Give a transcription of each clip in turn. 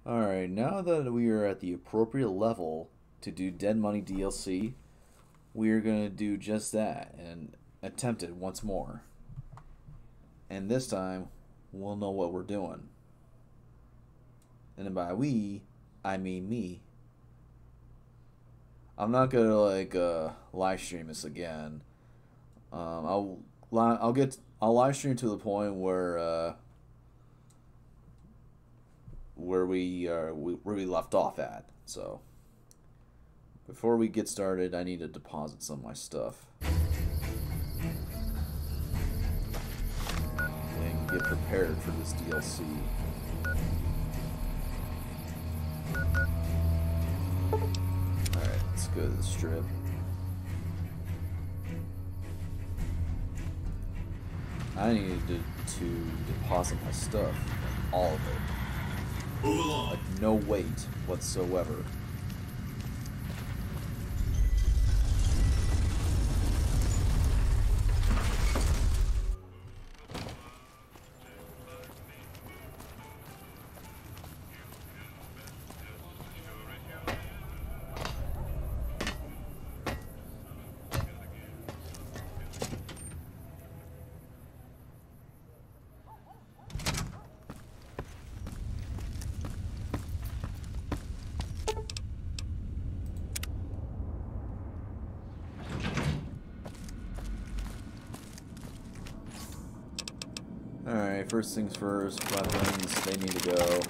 Alright, now that we are at the appropriate level to do Dead Money DLC, we are going to do just that and attempt it once more. And this time, we'll know what we're doing. And by we, I mean me. I'm not gonna live stream this again. I'll live stream to the point where we left off at. So before we get started, I need to deposit some of my stuff and get prepared for this DLC. Alright, let's go to the strip. I needed to deposit my stuff, all of it. Like no weight whatsoever. Alright, first things first, weapons, they need to go.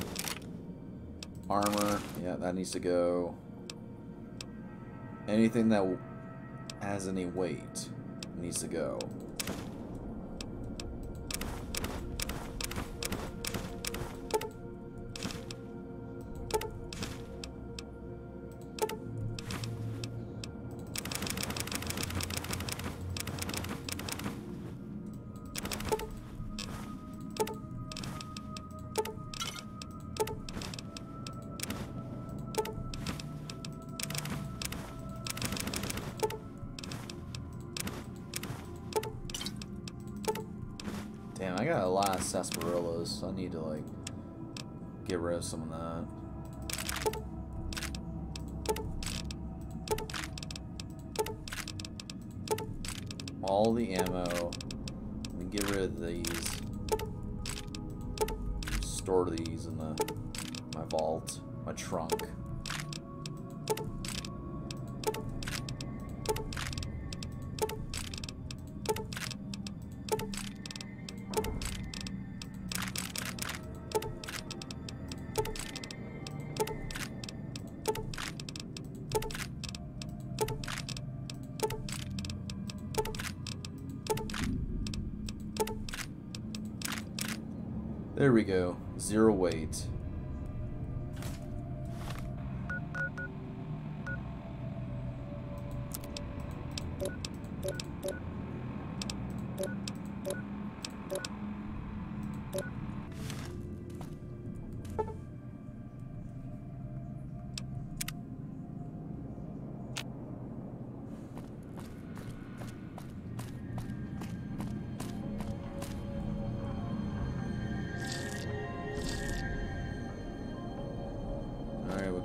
Armor, yeah, that needs to go. Anything that has any weight needs to go. Damn, I got a lot of sarsaparillas, so I need to, get rid of some of that. All the ammo, and get rid of these. Store these in my vault, my trunk. There we go. 0 weight.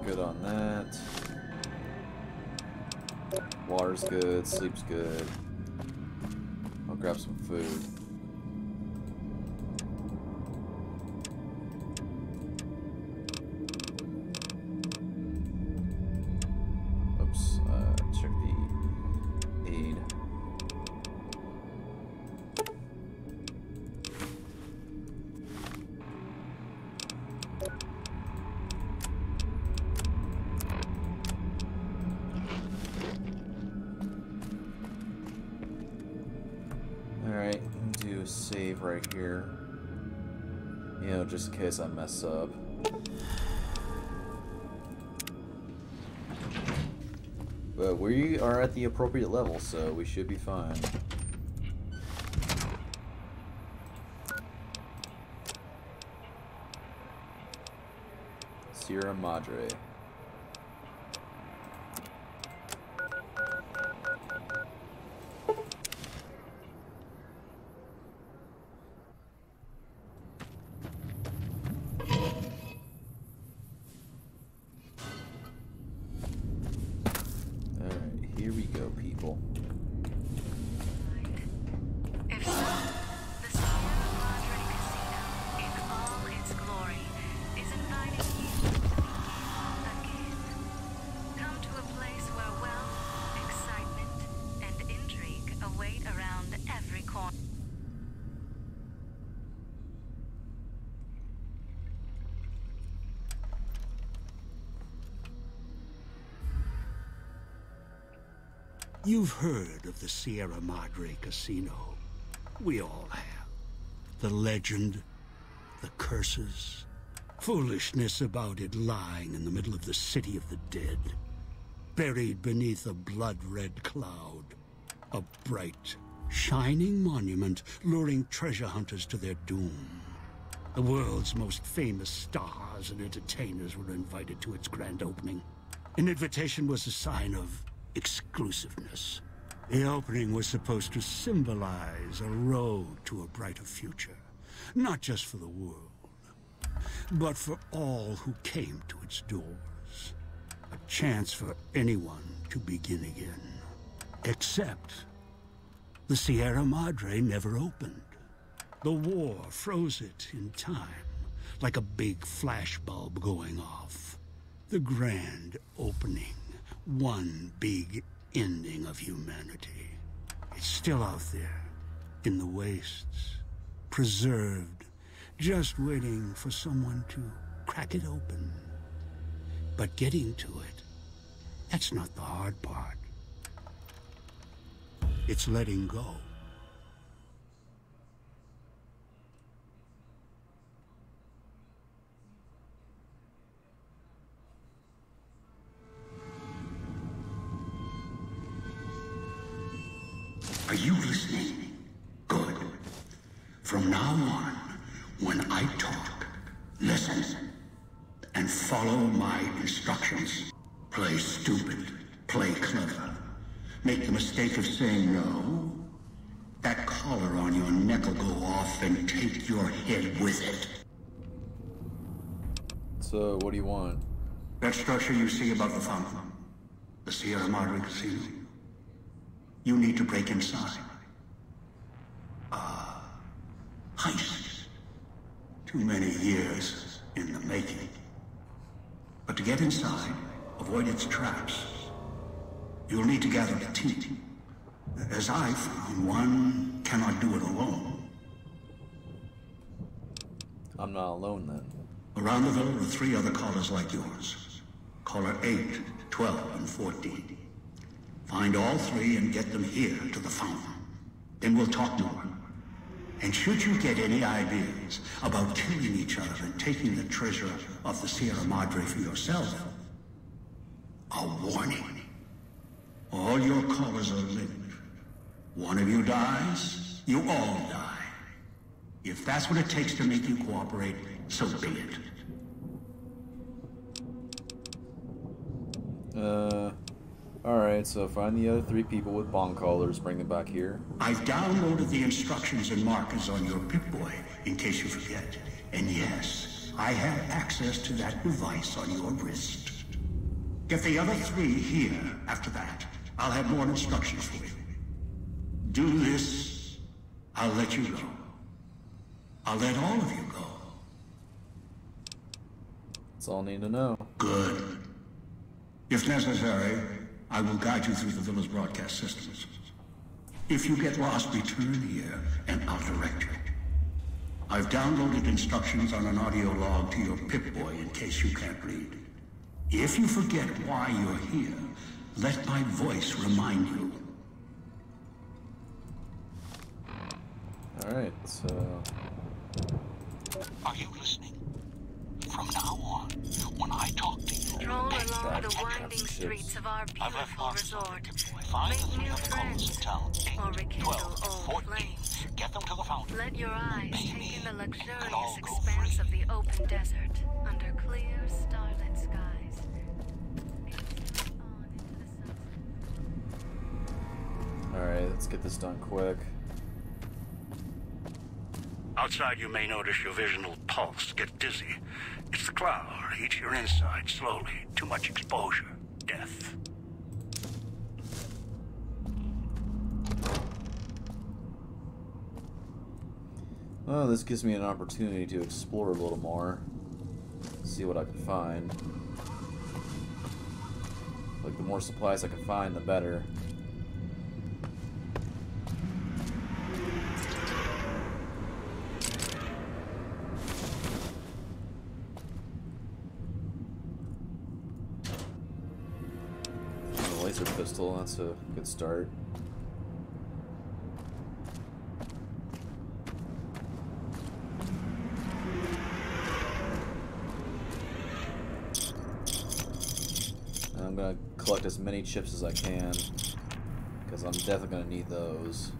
Good on that. Water's good, sleep's good. I'll grab some food. Oops, check the aid. Alright, do a save right here. You know, just in case I mess up. But we are at the appropriate level, so we should be fine. Sierra Madre. You've heard of the Sierra Madre Casino. We all have. The legend, the curses, foolishness about it lying in the middle of the city of the dead, buried beneath a blood-red cloud. A bright, shining monument luring treasure hunters to their doom. The world's most famous stars and entertainers were invited to its grand opening. An invitation was a sign of exclusiveness. The opening was supposed to symbolize a road to a brighter future, not just for the world, but for all who came to its doors. A chance for anyone to begin again. Except the Sierra Madre never opened. The war froze it in time, like a big flashbulb going off. The grand opening, one big ending of humanity. It's still out there, in the wastes, preserved, just waiting for someone to crack it open. But getting to it, that's not the hard part. It's letting go. Are you listening? Good. From now on, when I talk, listen and follow my instructions. Play stupid, play clever. Make the mistake of saying no. That collar on your neck will go off and take your head with it. So, what do you want? That structure you see above the fountain, the Sierra Madre Casino. You need to break inside. Heist. Too many years in the making. But to get inside, avoid its traps, you'll need to gather a team. As I found, one cannot do it alone. I'm not alone then. Around the villa are 3 other callers like yours. Caller 8, 12, and 14. Find all 3 and get them here to the fountain. Then we'll talk more. And should you get any ideas about killing each other and taking the treasure of the Sierra Madre for yourself, a warning. All your callers are linked. One of you dies, you all die. If that's what it takes to make you cooperate, so be it. Alright, so find the other 3 people with bong collars, bring them back here. I've downloaded the instructions and markers on your Pip-Boy, in case you forget. And yes, I have access to that device on your wrist. Get the other 3 here after that. I'll have more instructions for you. Do this, I'll let you go. I'll let all of you go. That's all I need to know. Good. If necessary, I will guide you through the villa's broadcast systems. If you get lost, return here, and I'll direct you. I've downloaded instructions on an audio log to your Pip-Boy in case you can't read. If you forget why you're here, let my voice remind you. Alright, so... Are you listening? From now on, when I talk to you... Stroll along the winding streets of our beautiful resort. Make new friends, or rekindle old flames. Get them to the fountain. Let your eyes take in the luxurious expanse of the open desert under clear, starlit skies. Alright, let's get this done quick. Outside, you may notice your vision will pulse, get dizzy. It's the cloud. Eats your inside slowly. Too much exposure. Death. Well, this gives me an opportunity to explore a little more. See what I can find. Like, the more supplies I can find, the better. laser pistol. That's a good start. And I'm gonna collect as many chips as I can, because I'm definitely gonna need those.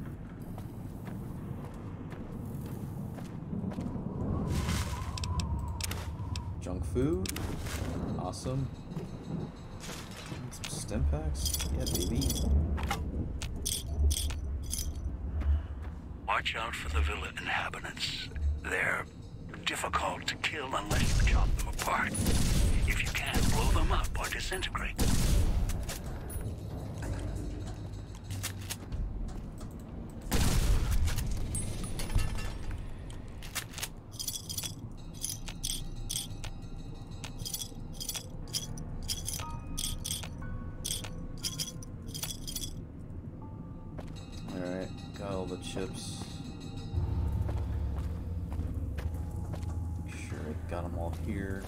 Junk food, awesome. Some stim packs, yeah, baby. Watch out for the villa inhabitants. They're difficult to kill unless you chop them apart. If you can, blow them up or disintegrate. Alright, got all the chips. Make sure I got them all here.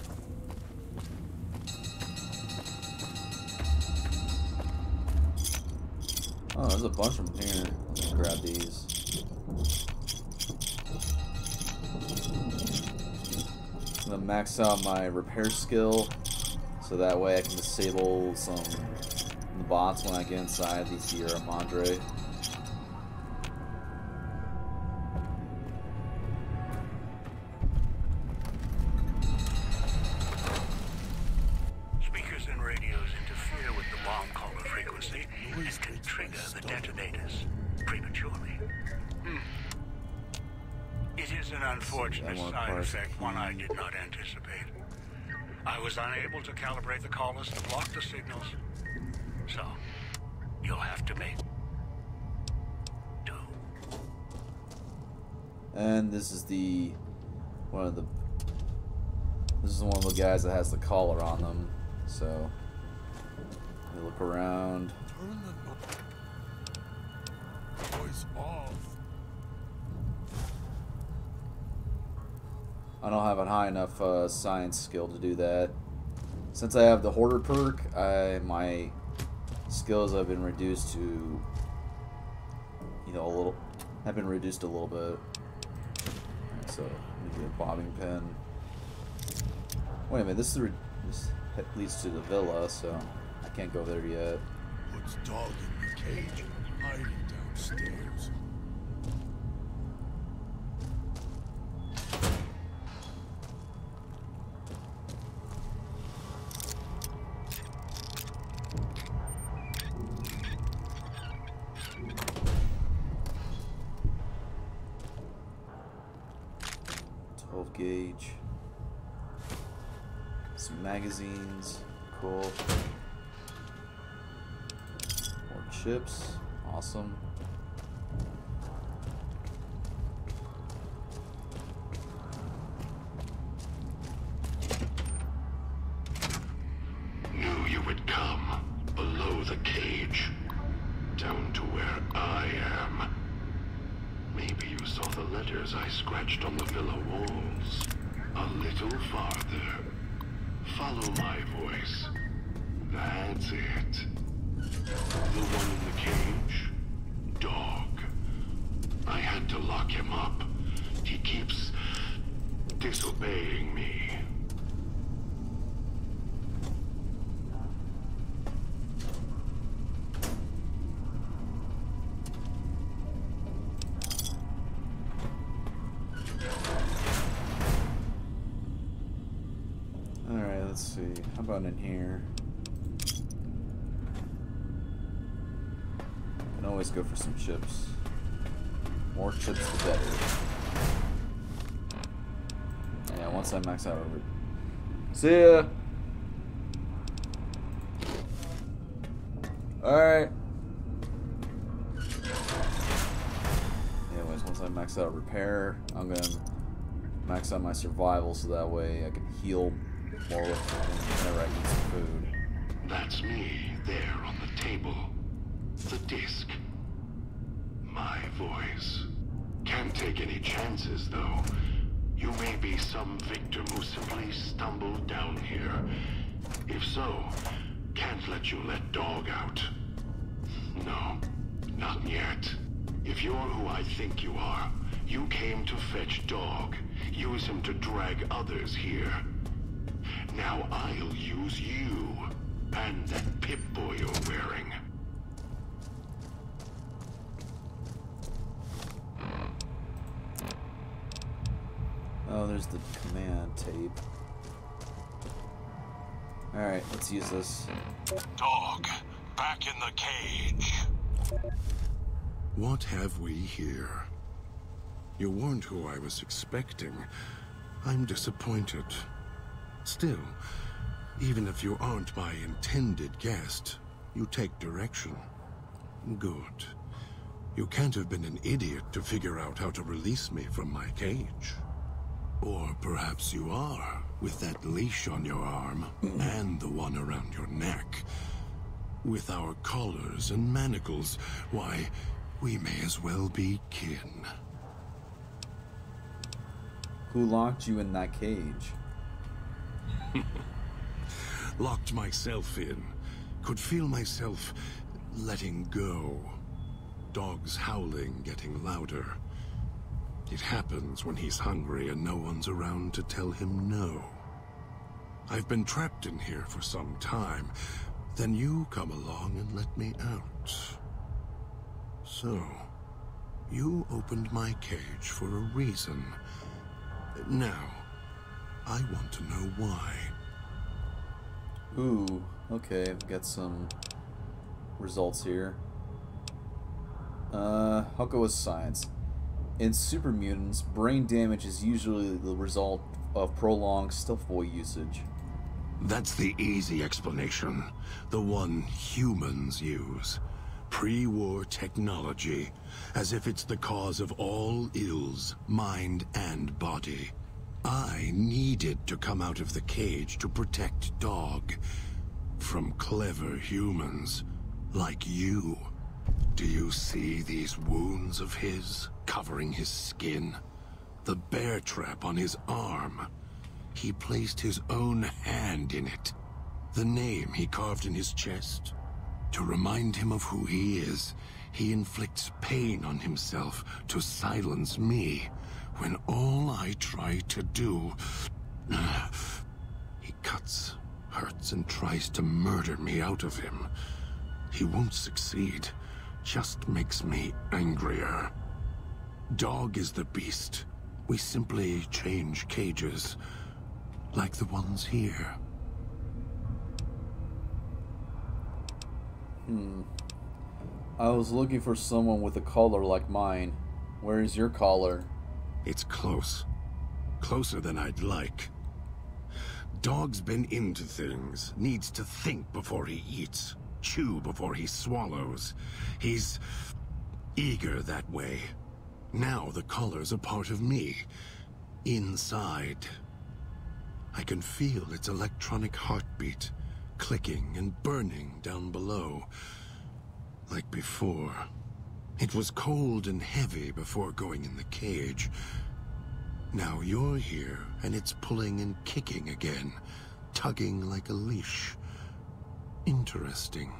Oh, there's a bunch of them here. Let's grab these. I'm gonna max out my repair skill, so that way I can disable some bots when I get inside the Sierra Madre. Speakers and radios interfere with the bomb caller frequency and can trigger the detonators prematurely. It is an unfortunate side effect, one I did not anticipate. I was unable to calibrate the callers to block the signals, so you'll have to make do. And this is one of the guys that has the collar on them. So we look around. Turn the voice off. I don't have a high enough science skill to do that. Since I have the hoarder perk, my skills have been reduced to, have been reduced a little bit. Right, so let me get a bobbing pin. Wait a minute, this leads to the villa, so I can't go there yet. What's dogging the cage? Hiding downstairs. Gauge. Some magazines. Cool. More chips. Awesome. Knew you would come. Below the cage. Down to where I am. Maybe you saw the letters I scratched on the villa walls. A little farther. Follow my voice. That's it. The one in the cage? Dog. I had to lock him up. He keeps disobeying me. Let's see. How about in here? Can always go for some chips. More chips, the better. Yeah, once I max out over. See ya. All right. Anyways, once I max out repair, I'm gonna max out my survival so that way I can heal more whenever I eat some food. That's me, there on the table. The disc. My voice. Can't take any chances, though. You may be some victim who simply stumbled down here. If so, can't let you let Dog out. No, not yet. If you're who I think you are, you came to fetch Dog. Use him to drag others here. Now I'll use you, and that Pip-Boy you're wearing. Oh, there's the command tape. Alright, let's use this. Dog, back in the cage. What have we here? You weren't who I was expecting. I'm disappointed. Still, even if you aren't my intended guest, you take direction. Good. You can't have been an idiot to figure out how to release me from my cage. Or perhaps you are, with that leash on your arm, and the one around your neck. With our collars and manacles, why, we may as well be kin. Who locked you in that cage? Locked myself in. Could feel myself letting go. Dogs howling getting louder. It happens when he's hungry and no one's around to tell him no. I've been trapped in here for some time. Then you come along and let me out. So, you opened my cage for a reason. Now, I want to know why. Ooh, okay, I've got some results here. I'll go with science. In super mutants, brain damage is usually the result of prolonged stealth boy usage. That's the easy explanation. The one humans use. Pre-war technology. As if it's the cause of all ills, mind and body. I needed to come out of the cage to protect Dog. From clever humans. Like you. Do you see these wounds of his, covering his skin? The bear trap on his arm. He placed his own hand in it. The name he carved in his chest. To remind him of who he is, he inflicts pain on himself to silence me, when all I try to do... He cuts, hurts, and tries to murder me out of him. He won't succeed. Just makes me angrier. Dog is the beast. We simply change cages. Like the ones here. I was looking for someone with a collar like mine. Where is your collar? It's close. Closer than I'd like. Dog's been into things. Needs to think before he eats. Chew before he swallows. He's eager that way. Now the collar's a part of me. Inside. I can feel its electronic heartbeat, clicking and burning down below. Like before. It was cold and heavy before going in the cage. Now you're here, and it's pulling and kicking again, tugging like a leash. Interesting.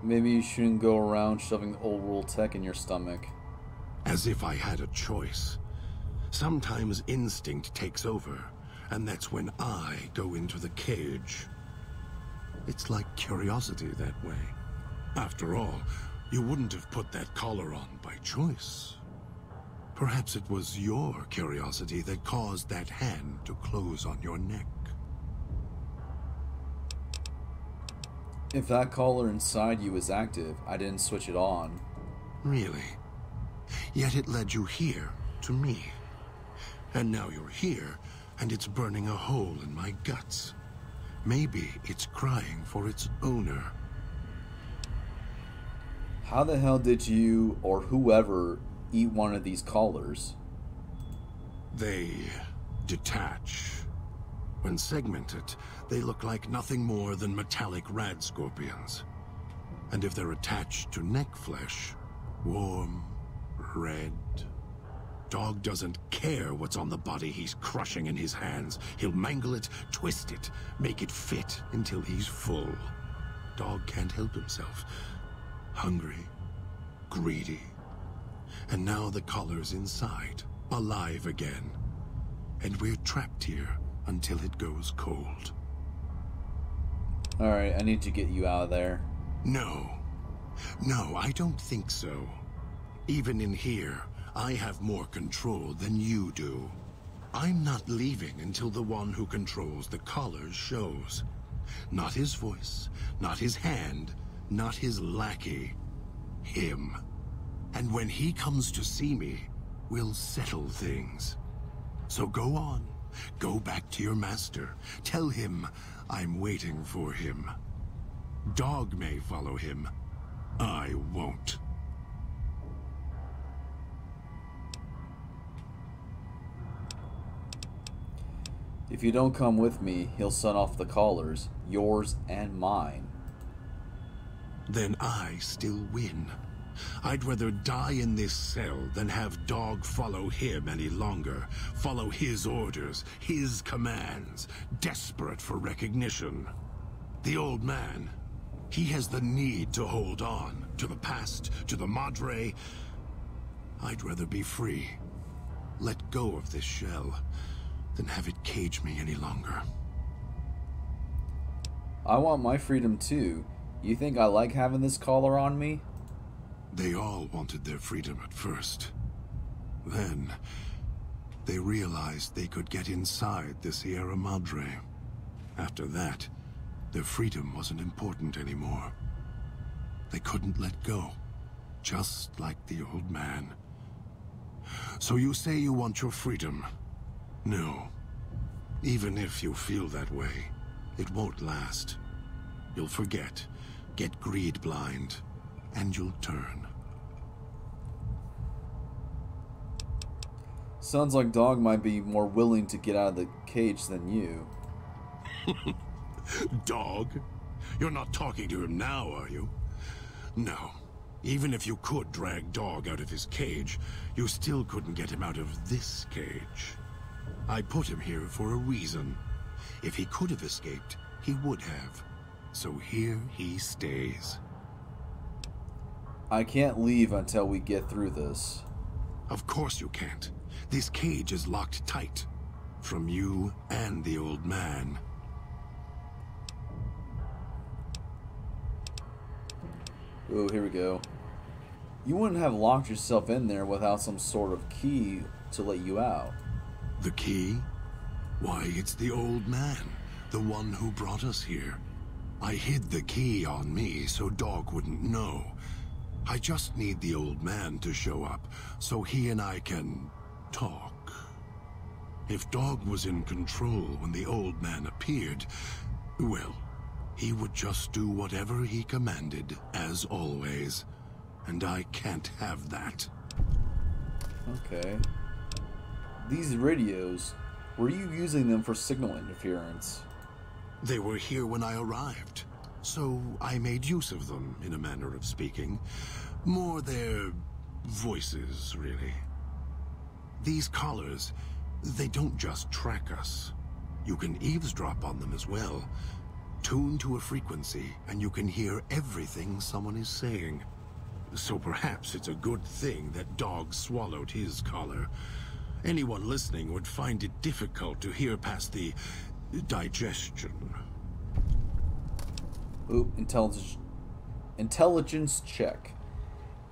Maybe you shouldn't go around shoving old world tech in your stomach. As if I had a choice. Sometimes instinct takes over, and that's when I go into the cage. It's like curiosity that way. After all, you wouldn't have put that collar on by choice. Perhaps it was your curiosity that caused that hand to close on your neck. If that collar inside you is active, I didn't switch it on. Really? Yet it led you here, to me. And now you're here, and it's burning a hole in my guts. Maybe it's crying for its owner. How the hell did you, or whoever, eat one of these collars? They detach. When segmented, they look like nothing more than metallic rad scorpions. And if they're attached to neck flesh, warm, red, Dog doesn't care what's on the body he's crushing in his hands. He'll mangle it, twist it, make it fit until he's full. Dog can't help himself. Hungry, greedy. And now the collar's inside, alive again. And we're trapped here until it goes cold. Alright, I need to get you out of there. No. No, I don't think so. Even in here, I have more control than you do. I'm not leaving until the one who controls the collars shows. Not his voice, not his hand, not his lackey. Him. And when he comes to see me, we'll settle things. So go on. Go back to your master. Tell him I'm waiting for him. Dog may follow him. I won't. If you don't come with me, he'll set off the collars, yours and mine. Then I still win. I'd rather die in this cell than have Dog follow him any longer. Follow his orders, his commands, desperate for recognition. The old man, he has the need to hold on, to the past, to the Madre. I'd rather be free. Let go of this shell than have it cage me any longer. I want my freedom too. You think I like having this collar on me? They all wanted their freedom at first. Then, they realized they could get inside the Sierra Madre. After that, their freedom wasn't important anymore. They couldn't let go, just like the old man. So you say you want your freedom? No. Even if you feel that way, it won't last. You'll forget, get greed blind, and you'll turn. Sounds like Dog might be more willing to get out of the cage than you. Dog? You're not talking to him now, are you? No. Even if you could drag Dog out of his cage, you still couldn't get him out of this cage. I put him here for a reason. If he could have escaped, he would have. So here he stays. I can't leave until we get through this. Of course you can't. This cage is locked tight. From you and the old man. Oh, here we go. You wouldn't have locked yourself in there without some sort of key to let you out. The key? Why, it's the old man. The one who brought us here. I hid the key on me so Dog wouldn't know. I just need the old man to show up so he and I can talk. If Dog was in control when the old man appeared, well, he would just do whatever he commanded, as always. And I can't have that. Okay. These radios, were you using them for signal interference? They were here when I arrived, so I made use of them, in a manner of speaking. More their voices, really. These collars, they don't just track us. You can eavesdrop on them as well. Tune to a frequency, and you can hear everything someone is saying. So perhaps it's a good thing that Dog swallowed his collar. Anyone listening would find it difficult to hear past the digestion. Oop, intelligence check.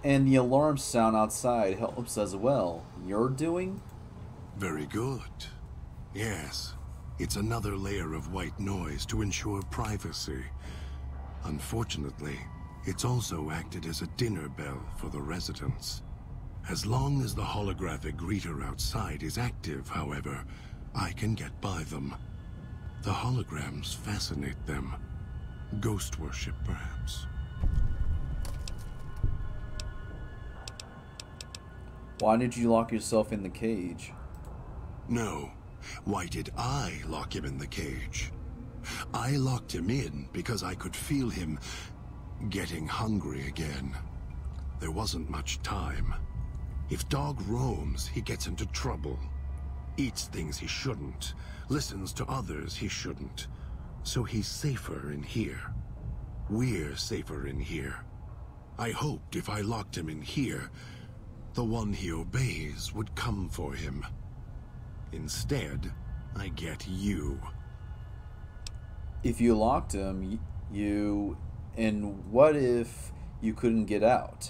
And the alarm sound outside helps as well. You're doing? Very good. Yes. It's another layer of white noise to ensure privacy. Unfortunately, it's also acted as a dinner bell for the residents. As long as the holographic greeter outside is active, however, I can get by them. The holograms fascinate them. Ghost worship, perhaps. Why did you lock yourself in the cage? No. Why did I lock him in the cage? I locked him in because I could feel him getting hungry again. There wasn't much time. If Dog roams, he gets into trouble. Eats things he shouldn't. Listens to others he shouldn't. So he's safer in here. We're safer in here. I hoped if I locked him in here, the one he obeys would come for him. Instead, I get you. If you locked him, and what if you couldn't get out?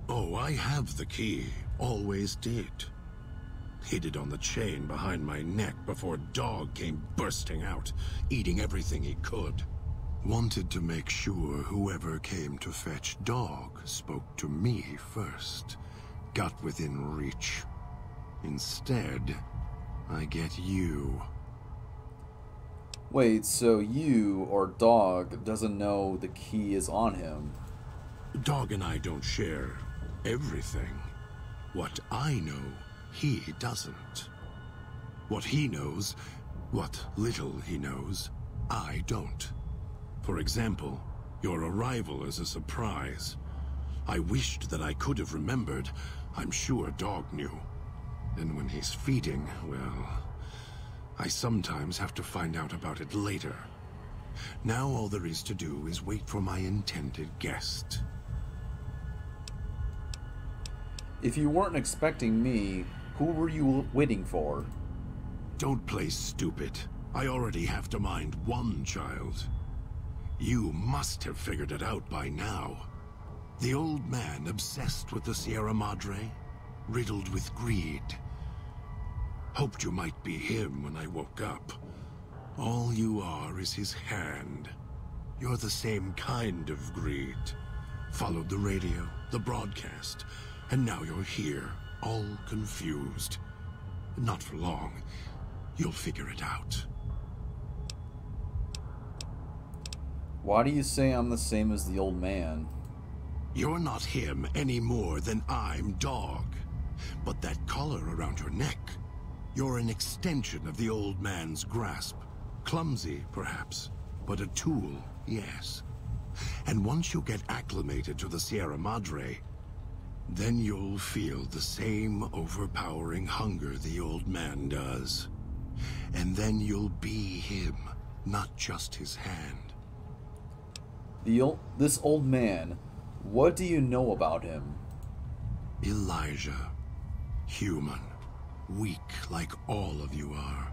Oh, I have the key. Always did. Hid it on the chain behind my neck before Dog came bursting out, eating everything he could. Wanted to make sure whoever came to fetch Dog spoke to me first. Got within reach. Instead, I get you. Wait, so you, or Dog, doesn't know the key is on him? Dog and I don't share everything. What I know, he doesn't. What he knows, what little he knows, I don't. For example, your arrival is a surprise. I wished that I could have remembered. I'm sure Dog knew. And when he's feeding, well, I sometimes have to find out about it later. Now all there is to do is wait for my intended guest. If you weren't expecting me, who were you waiting for? Don't play stupid. I already have to mind one child. You must have figured it out by now. The old man obsessed with the Sierra Madre, riddled with greed. Hoped you might be him when I woke up. All you are is his hand. You're the same kind of greed. Followed the radio, the broadcast, and now you're here, all confused. Not for long. You'll figure it out. Why do you say I'm the same as the old man? You're not him any more than I'm Dog. But that collar around your neck, you're an extension of the old man's grasp. Clumsy, perhaps, but a tool, yes. And once you get acclimated to the Sierra Madre, then you'll feel the same overpowering hunger the old man does. And then you'll be him, not just his hand. This old man, what do you know about him? Elijah. Human. Weak like all of you are.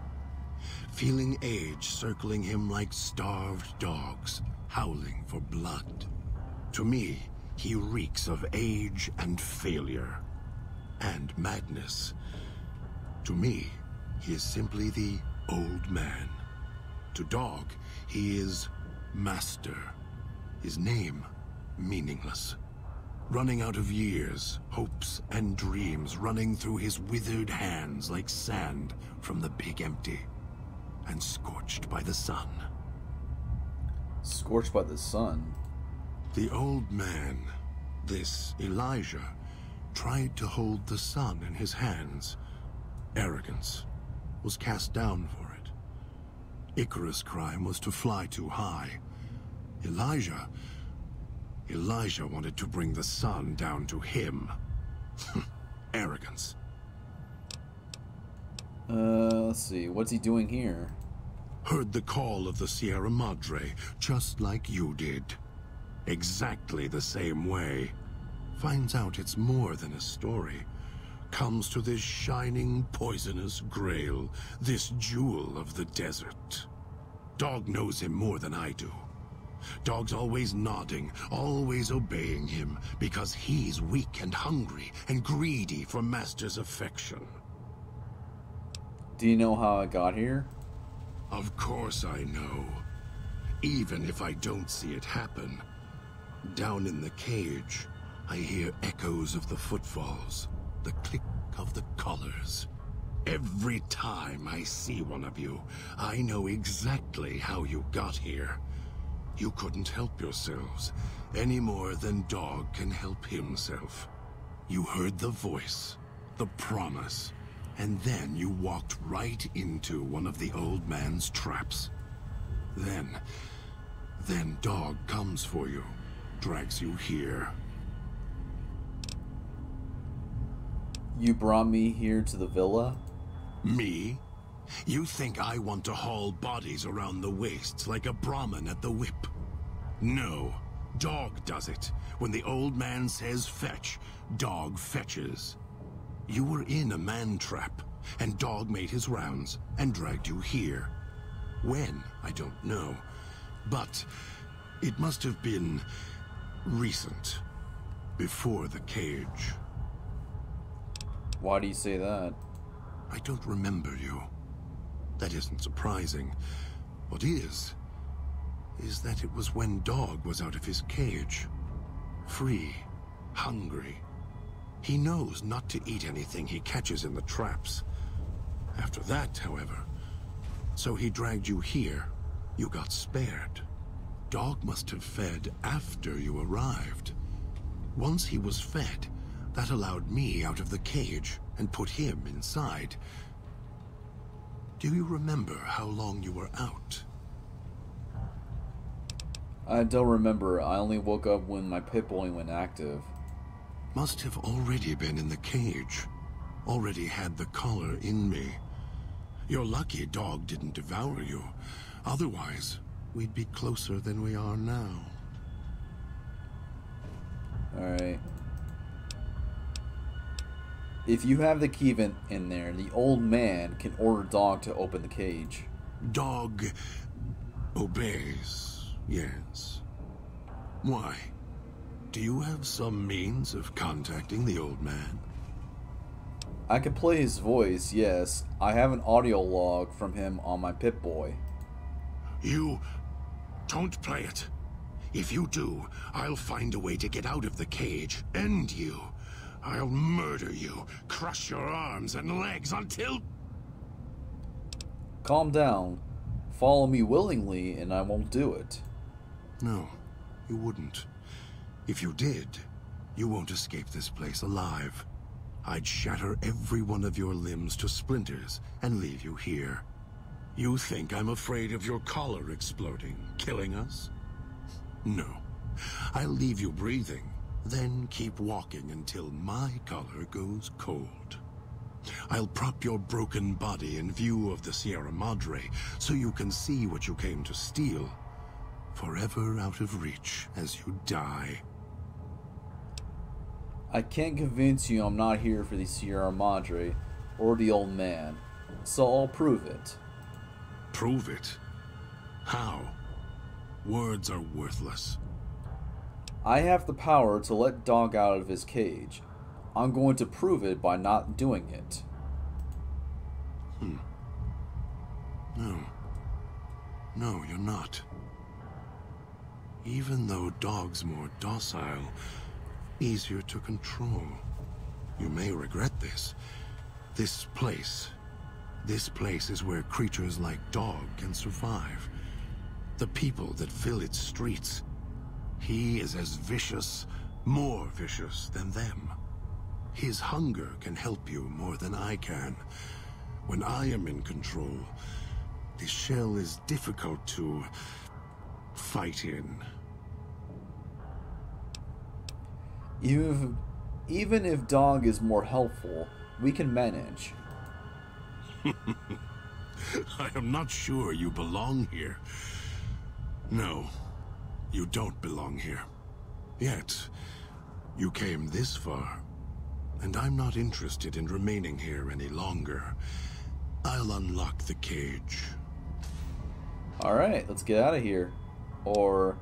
Feeling age circling him like starved dogs, howling for blood. To me, he reeks of age and failure. And madness. To me, he is simply the old man. To Dog, he is Master. His name, meaningless. Running out of years, hopes and dreams running through his withered hands like sand from the big empty. And scorched by the sun. Scorched by the sun? The old man, this Elijah, tried to hold the sun in his hands. Arrogance. Was cast down for it. Icarus' crime was to fly too high. Elijah wanted to bring the sun down to him. Arrogance. Let's see. What's he doing here? Heard the call of the Sierra Madre, just like you did. Exactly the same way. Finds out it's more than a story. Comes to this shining, poisonous grail, this jewel of the desert. Dog knows him more than I do. Dog's always nodding, always obeying him, because he's weak and hungry and greedy for Master's affection. Do you know how I got here? Of course I know. Even if I don't see it happen. Down in the cage, I hear echoes of the footfalls, the click of the collars. Every time I see one of you, I know exactly how you got here. You couldn't help yourselves, any more than Dog can help himself. You heard the voice, the promise, and then you walked right into one of the old man's traps. Then Dog comes for you, drags you here. You brought me here to the villa? Me? You think I want to haul bodies around the wastes like a Brahmin at the whip? No. Dog does it. When the old man says fetch, Dog fetches. You were in a man trap, and Dog made his rounds and dragged you here. When, I don't know. But it must have been recent. Before the cage. Why do you say that? I don't remember you. That isn't surprising. What is that it was when Dog was out of his cage. Free. Hungry. He knows not to eat anything he catches in the traps. After that, however, so he dragged you here. You got spared. Dog must have fed after you arrived. Once he was fed, that allowed me out of the cage and put him inside. Do you remember how long you were out? I don't remember. I only woke up when my Pip-Boy went active. Must have already been in the cage. Already had the collar in me. You're lucky Dog didn't devour you. Otherwise, we'd be closer than we are now. Alright. If you have the key in there, the old man can order Dog to open the cage. Dog obeys, yes. Why? Do you have some means of contacting the old man? I can play his voice, yes. I have an audio log from him on my Pip-Boy. You don't play it. If you do, I'll find a way to get out of the cage. End you. I'll murder you, crush your arms and legs until... Calm down. Follow me willingly and I won't do it. No, you wouldn't. If you did, you won't escape this place alive. I'd shatter every one of your limbs to splinters and leave you here. You think I'm afraid of your collar exploding, killing us? No. I'll leave you breathing, then keep walking until my collar goes cold. I'll prop your broken body in view of the Sierra Madre so you can see what you came to steal, forever out of reach as you die. I can't convince you I'm not here for the Sierra Madre or the old man, so I'll prove it. Prove it? How? Words are worthless. I have the power to let Dog out of his cage. I'm going to prove it by not doing it. No. No, you're not. Even though Dog's more docile, easier to control. You may regret this. This place is where creatures like Dog can survive. The people that fill its streets. He is as vicious, more vicious than them. His hunger can help you more than I can. When I am in control, this shell is difficult to fight in. Even if Dog is more helpful, we can manage. I am not sure you belong here. No, you don't belong here. Yet, you came this far, and I'm not interested in remaining here any longer. I'll unlock the cage. Alright, let's get out of here. Or,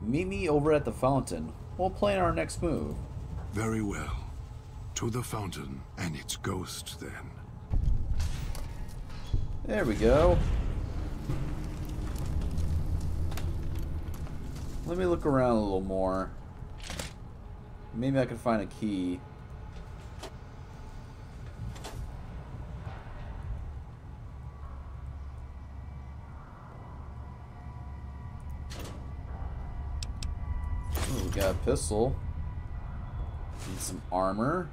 meet me over at the fountain. We'll plan our next move. Very well. To the fountain and its ghost, then. There we go. Let me look around a little more. Maybe I can find a key. Oh, we got a pistol. Need some armor.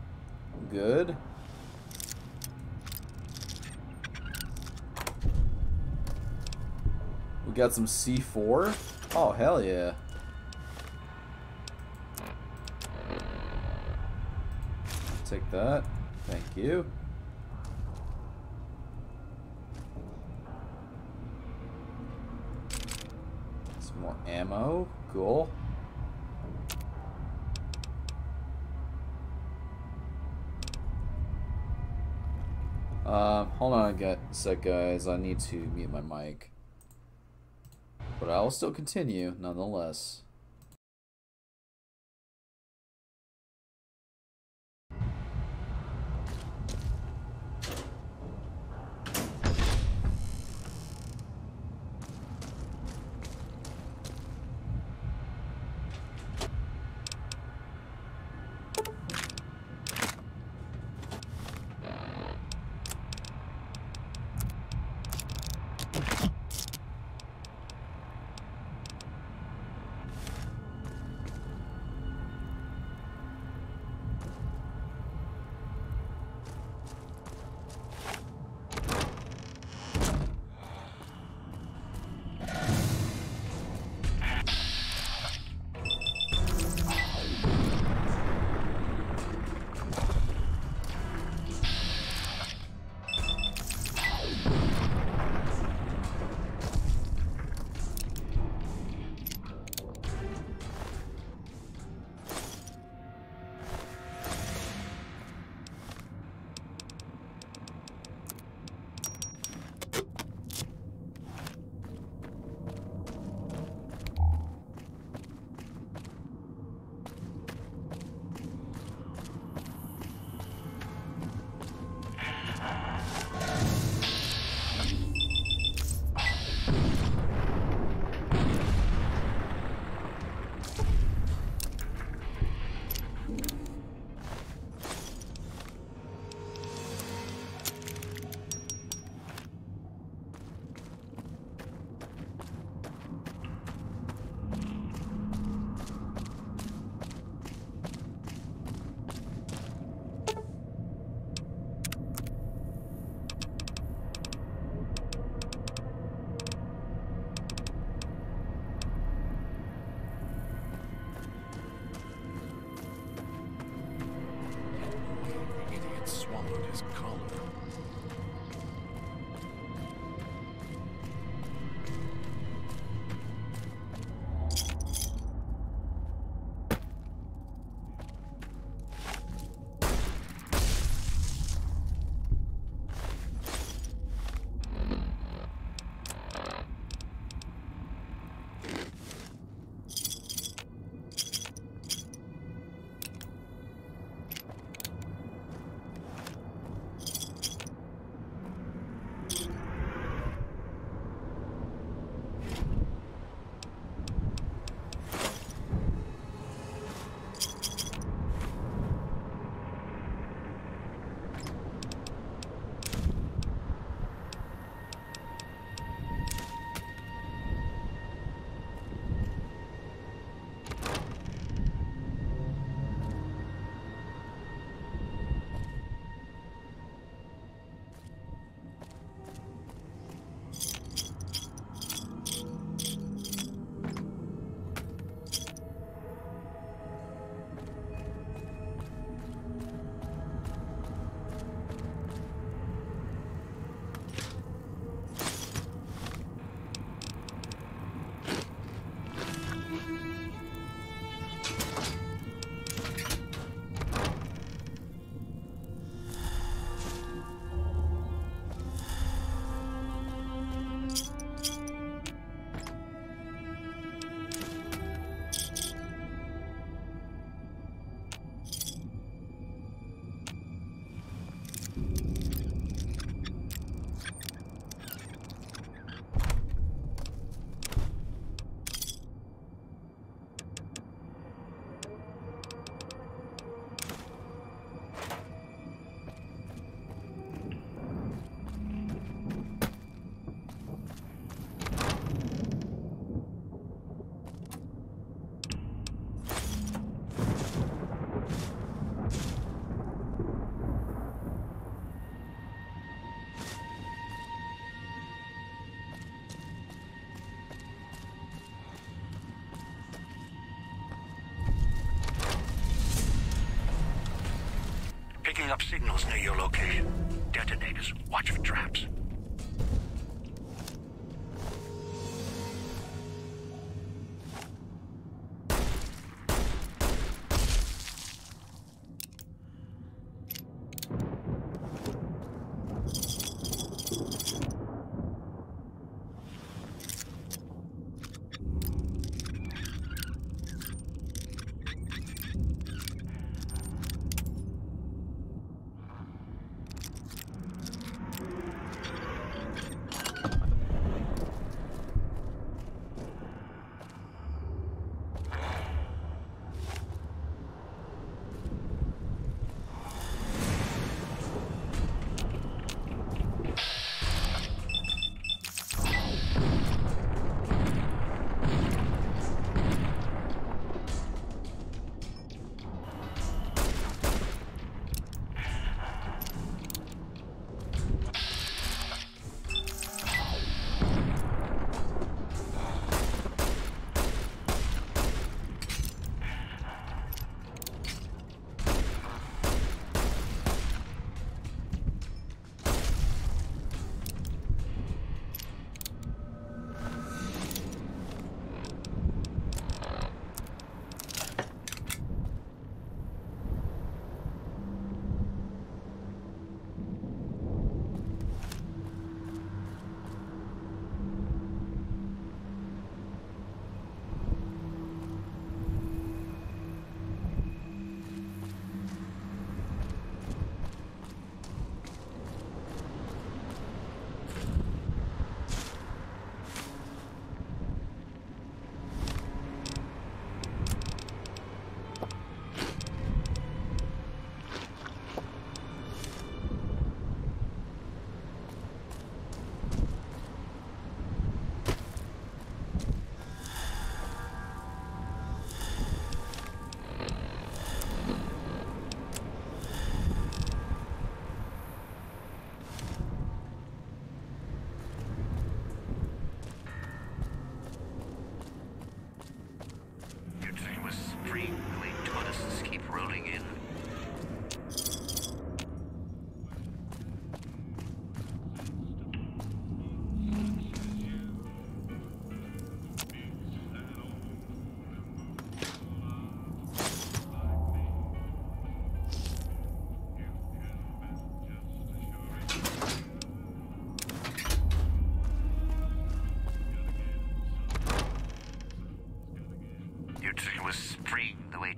Good. We got some C4. Oh, hell yeah. Take that. Thank Thank you. Some more ammo. Cool. Hold on a sec, guys. I need to mute my mic. But I will still continue, nonetheless. picking up signals near your location. Detonators. Watch for traps.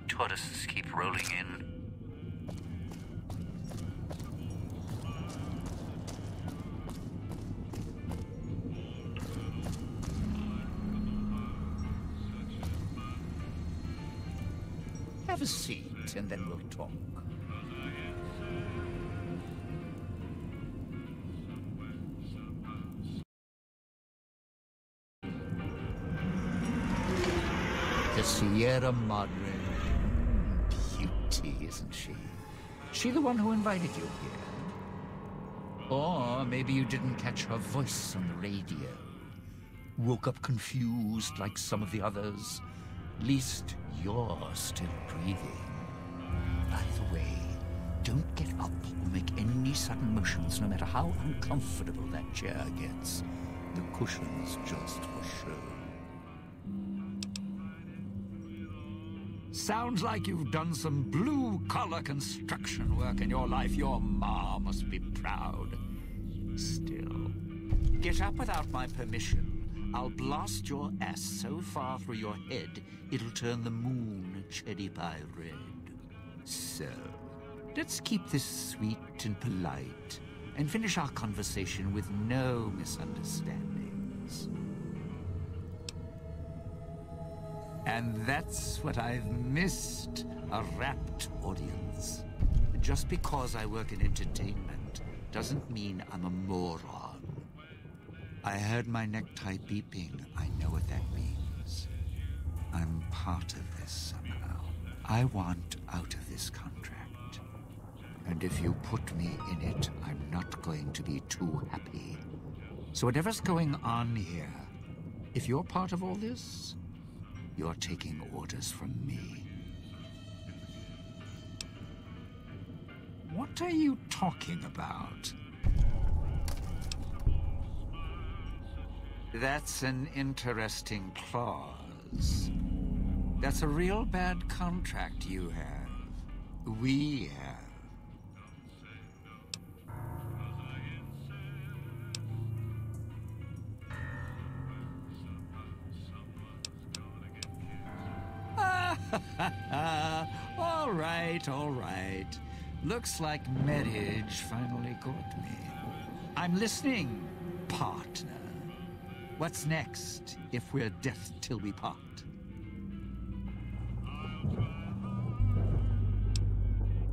Tortoises keep rolling in. Have a seat, and then we'll talk. The Sierra Madre. Beauty, isn't she? She the one who invited you here? Or maybe you didn't catch her voice on the radio. Woke up confused like some of the others. At least you're still breathing. By the way, don't get up or make any sudden motions, no matter how uncomfortable that chair gets. The cushion's just for show. Sounds like you've done some blue-collar construction work in your life. Your ma must be proud. Still, get up without my permission. I'll blast your ass so far through your head, it'll turn the moon cherry pie red. So, let's keep this sweet and polite, and finish our conversation with no misunderstandings. And that's what I've missed, a rapt audience. Just because I work in entertainment doesn't mean I'm a moron. I heard my necktie beeping. I know what that means. I'm part of this somehow. I want out of this contract. And if you put me in it, I'm not going to be too happy. So whatever's going on here, if you're part of all this, you're taking orders from me. What are you talking about? That's an interesting clause. That's a real bad contract you have. We have. All right. Looks like marriage finally caught me. I'm listening, partner. What's next, if we're death till we part?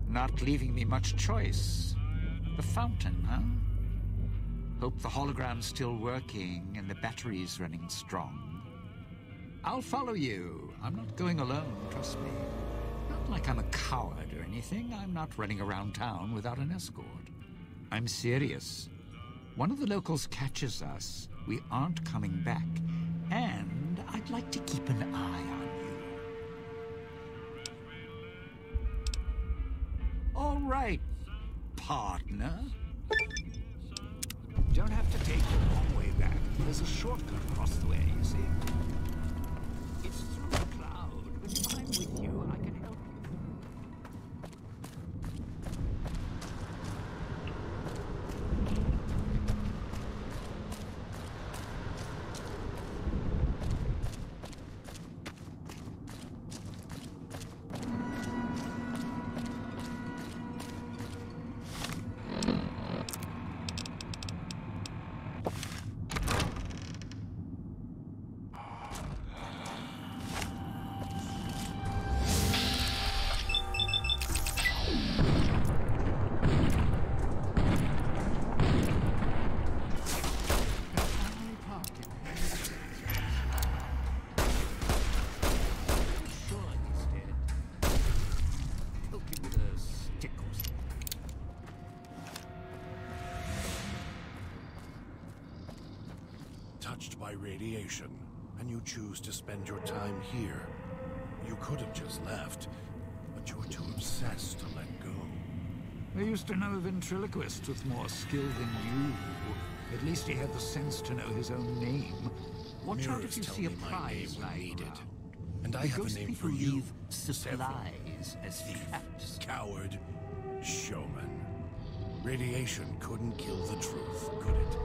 Not leaving me much choice. The fountain, huh? Hope the hologram's still working and the battery's running strong. I'll follow you. I'm not going alone, trust me. Not like I'm a coward or anything. I'm not running around town without an escort. I'm serious. One of the locals catches us, we aren't coming back. And I'd like to keep an eye on you. All right, partner. Don't have to take the long way back. There's a shortcut across the way, you see. It's through the cloud, but if I'm with you, I can help you. Touched by radiation, and you choose to spend your time here. You could have just left, but you were too obsessed to let go. I used to know a ventriloquist with more skill than you. At least he had the sense to know his own name. Watch out if you see a prize lying around. And I have a name for you. Leave supplies as traps. Coward. Showman. Radiation couldn't kill the truth, could it?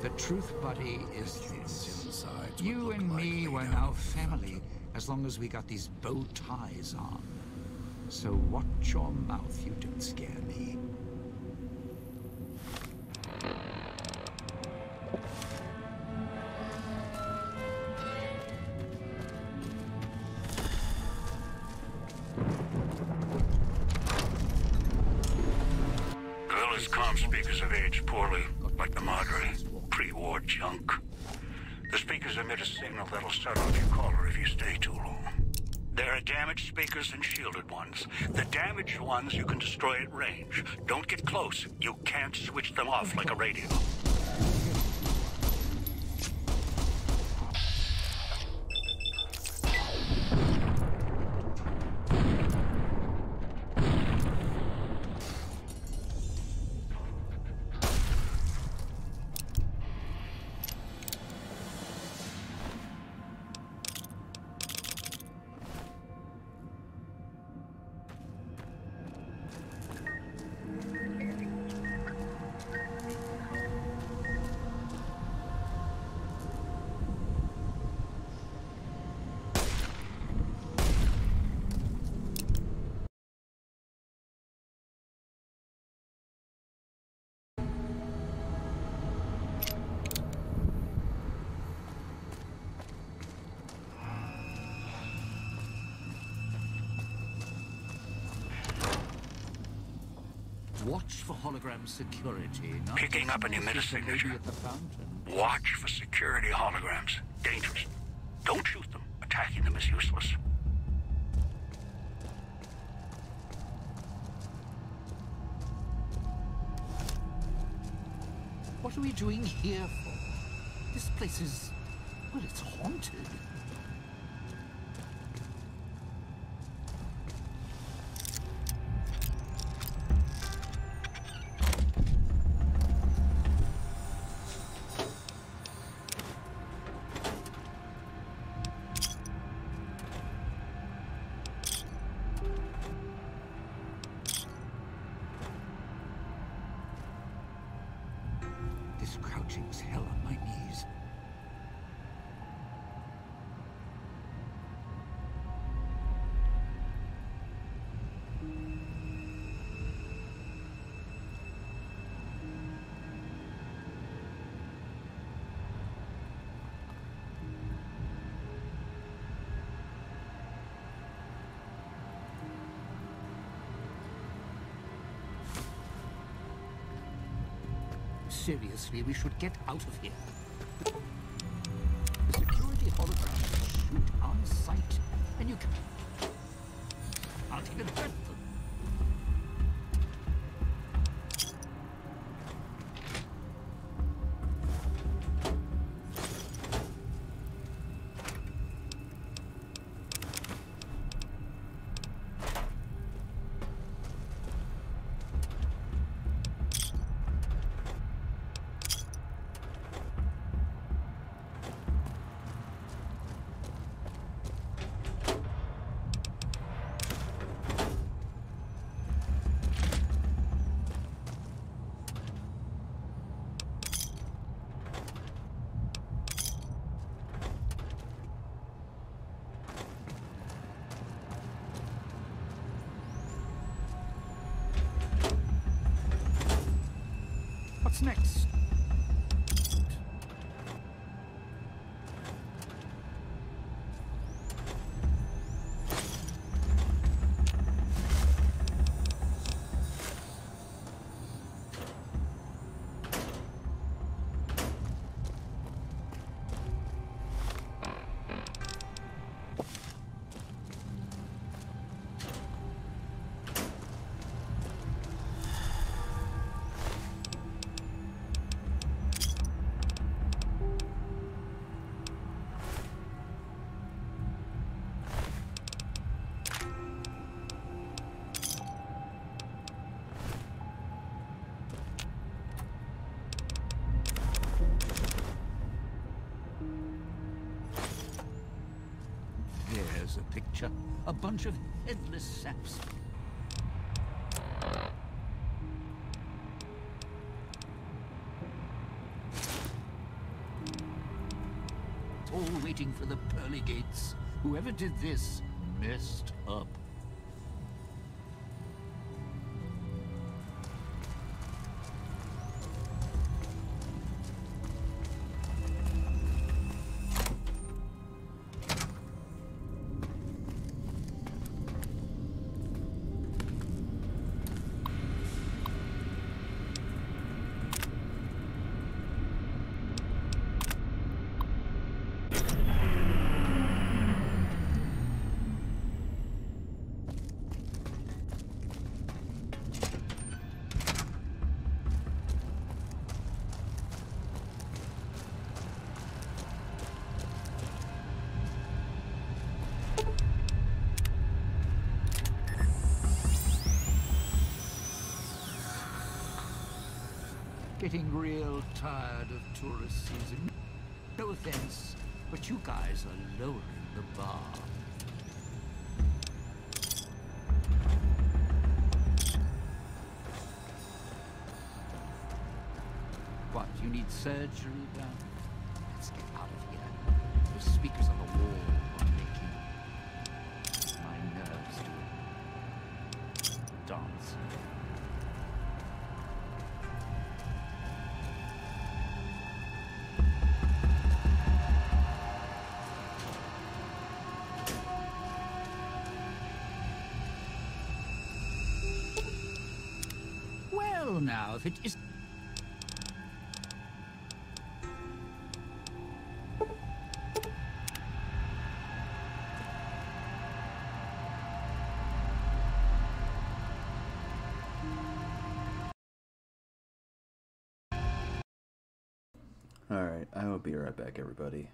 The truth, buddy, is this. Insides You would look and like me made were out now of family, as long as we got these bow ties on. So watch your mouth, you don't scare me. The village comm speakers have aged poorly, like the Madre. Pre-war junk. The speakers emit a signal that'll set off your caller if you stay too long. There are damaged speakers and shielded ones. The damaged ones you can destroy at range. Don't get close. You can't switch them off like a radio. Watch for hologram security. Not Picking up an emitter signature. At the fountain. Watch for security holograms. Dangerous. Don't shoot them. Attacking them is useless. What are we doing here for? This place is... well, it's haunted. was crouching as hell on my knees. Seriously, we should get out of here. The security holograms shoot on sight, and you can't even hurt them. What's next? There's a picture. A bunch of headless saps. All waiting for the pearly gates. Whoever did this messed up. Getting real tired of tourist season. No offense, but you guys are lowering the bar. What, you need surgery done? Let's get out of here. Those speakers on the wall are making my nerves dance. Well, now, if it is... Alright, I will be right back, everybody.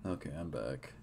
Okay, I'm back.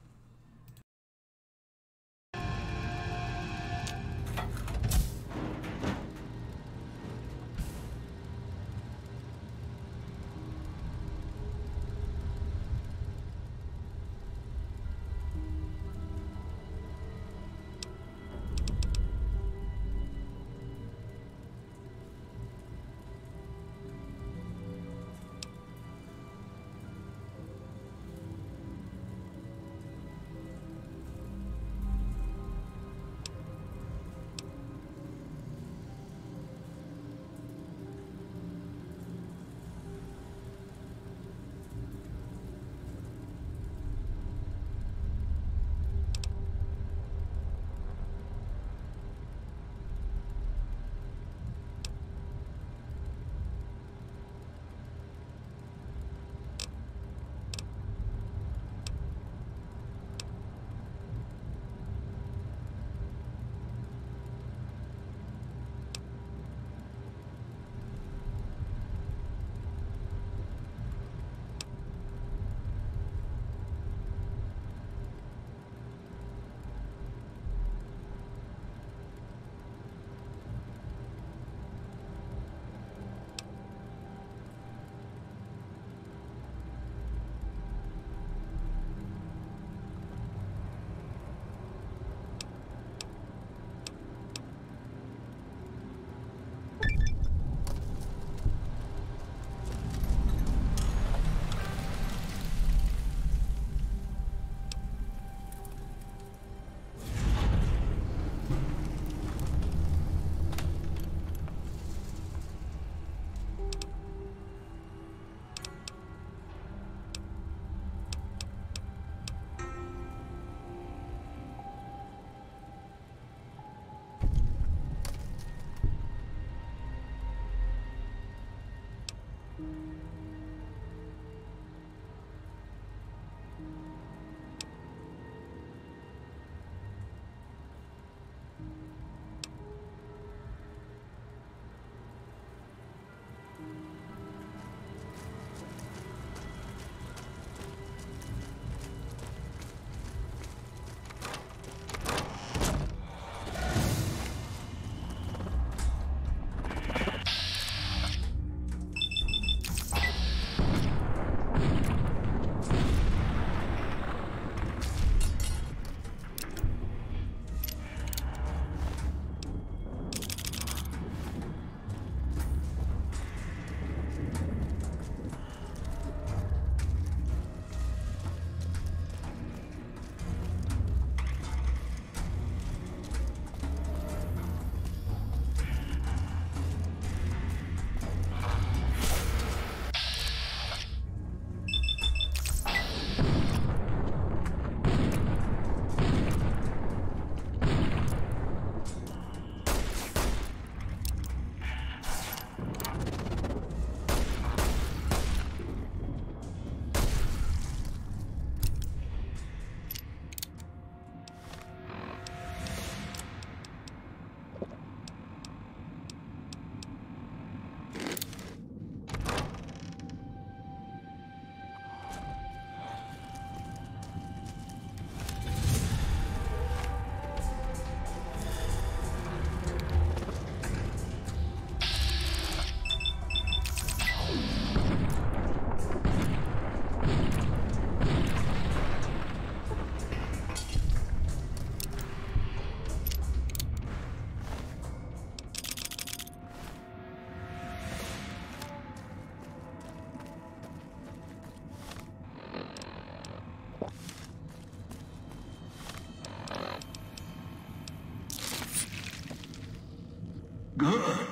Good.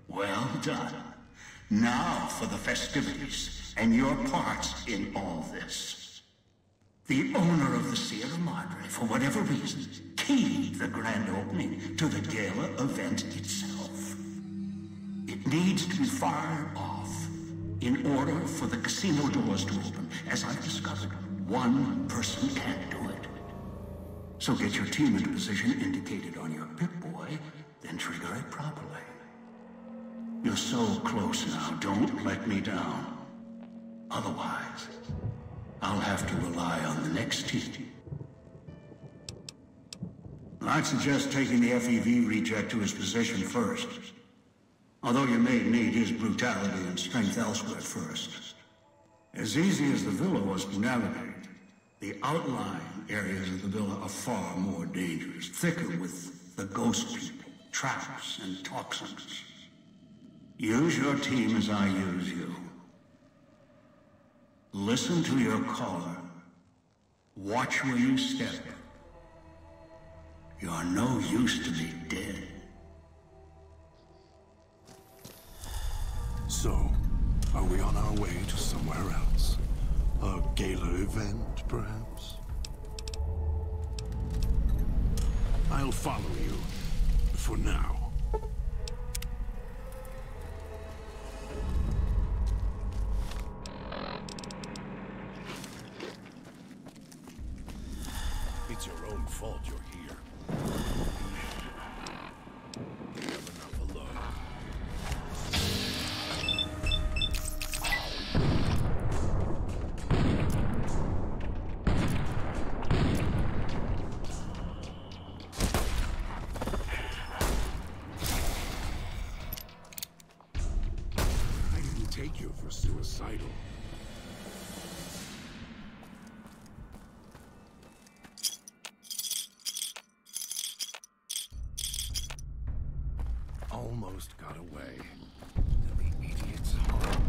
Well done. Now for the festivities and your parts in all this. The owner of the Sierra Madre, for whatever reason, keyed the grand opening to the gala event itself. It needs to be fired off in order for the casino doors to open. As I've discovered, one person can't do it. So get your team into position indicated on your Pip-Boy, then trigger it properly. You're so close now, don't let me down. Otherwise, I'll have to rely on the next team. I'd suggest taking the FEV reject to his position first. Although you may need his brutality and strength elsewhere first. As easy as the villa was to navigate, the outlying areas of the villa are far more dangerous, thicker with the ghost people, traps, and toxins. Use your team as I use you. Listen to your caller. Watch where you step. You're no use to me dead. So, are we on our way to somewhere else? A gala event, perhaps? I'll follow you. For now. It's your own fault you're here. You have enough alone. I didn't take you for suicidal. Almost got away. The idiot's home.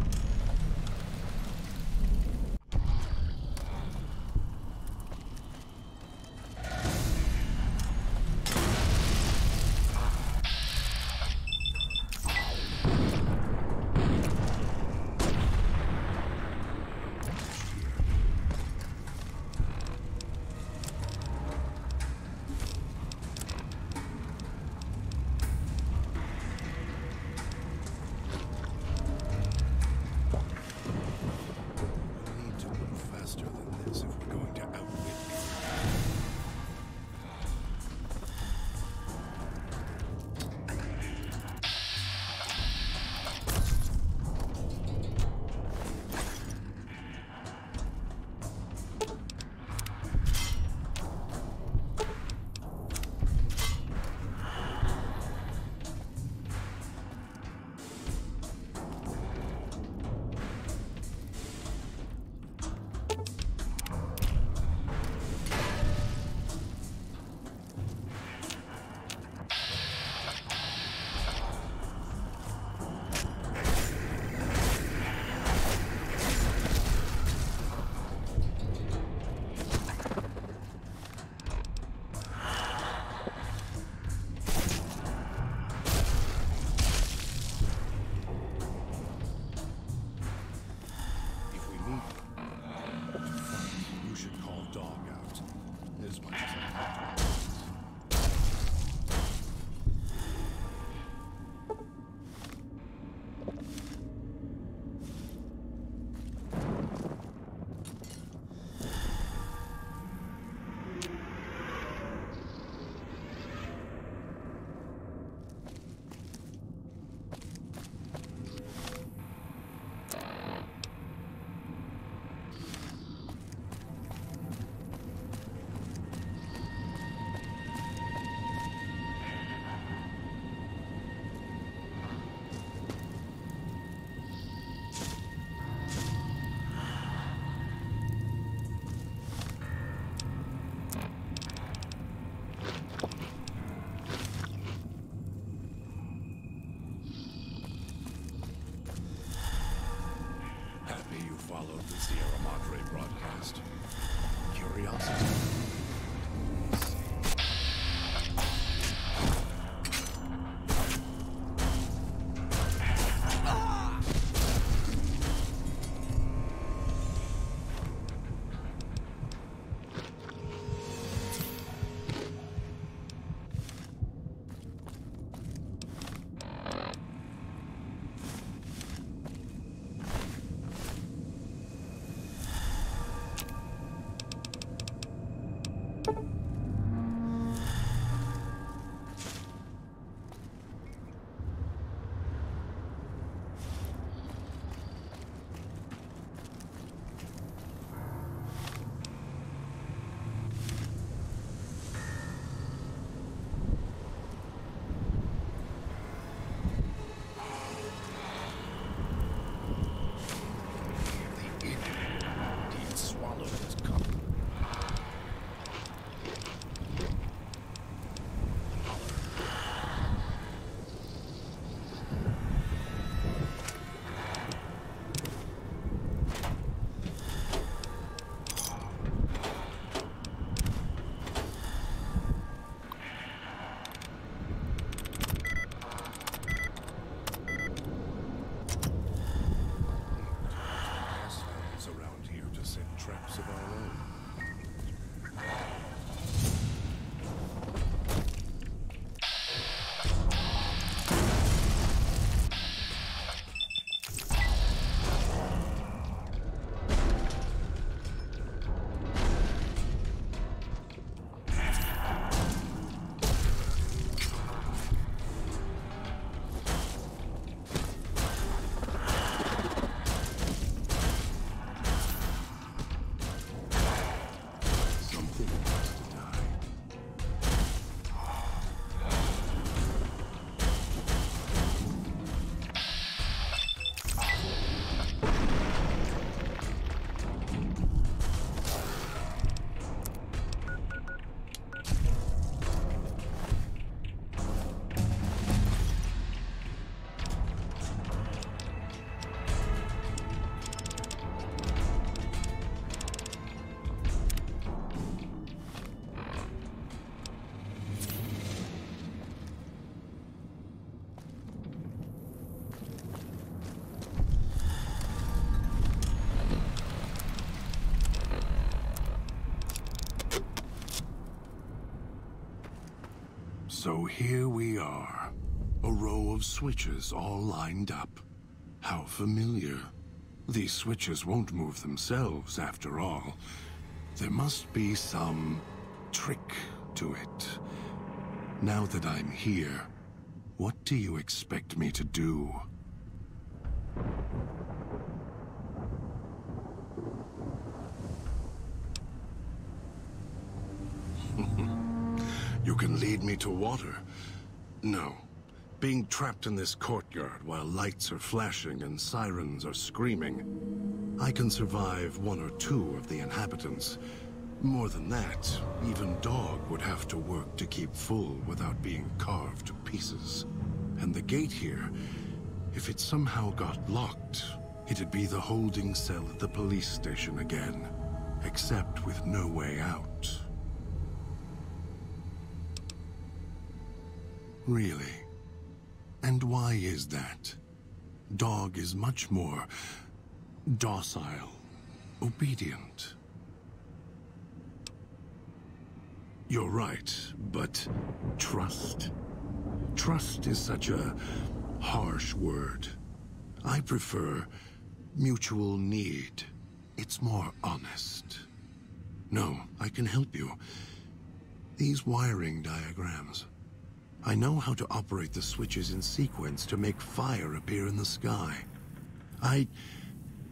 Followed the Sierra Madre broadcast. Curiosity. So here we are. A row of switches all lined up. How familiar. These switches won't move themselves, after all. There must be some trick to it. Now that I'm here, what do you expect me to do? You can lead me to water. No. Being trapped in this courtyard while lights are flashing and sirens are screaming, I can survive one or two of the inhabitants. More than that, even Dog would have to work to keep full without being carved to pieces. And the gate here, if it somehow got locked, it'd be the holding cell at the police station again, except with no way out. Really? And why is that? Dog is much more docile, obedient. You're right, but trust? Trust is such a harsh word. I prefer mutual need. It's more honest. No, I can help you. These wiring diagrams. I know how to operate the switches in sequence to make fire appear in the sky.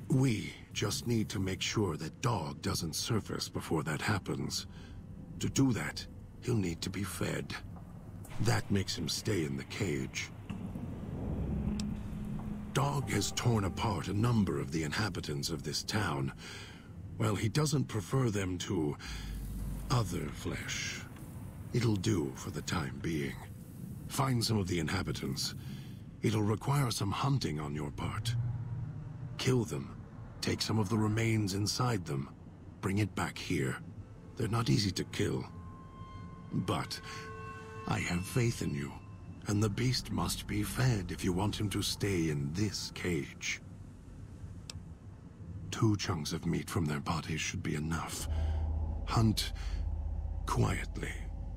We just need to make sure that Dog doesn't surface before that happens. To do that, he'll need to be fed. That makes him stay in the cage. Dog has torn apart a number of the inhabitants of this town. Well, he doesn't prefer them to other flesh. It'll do for the time being. Find some of the inhabitants. It'll require some hunting on your part. Kill them. Take some of the remains inside them. Bring it back here. They're not easy to kill. But I have faith in you. And the beast must be fed if you want him to stay in this cage. 2 chunks of meat from their bodies should be enough. Hunt quietly,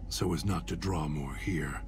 so as not to draw more here.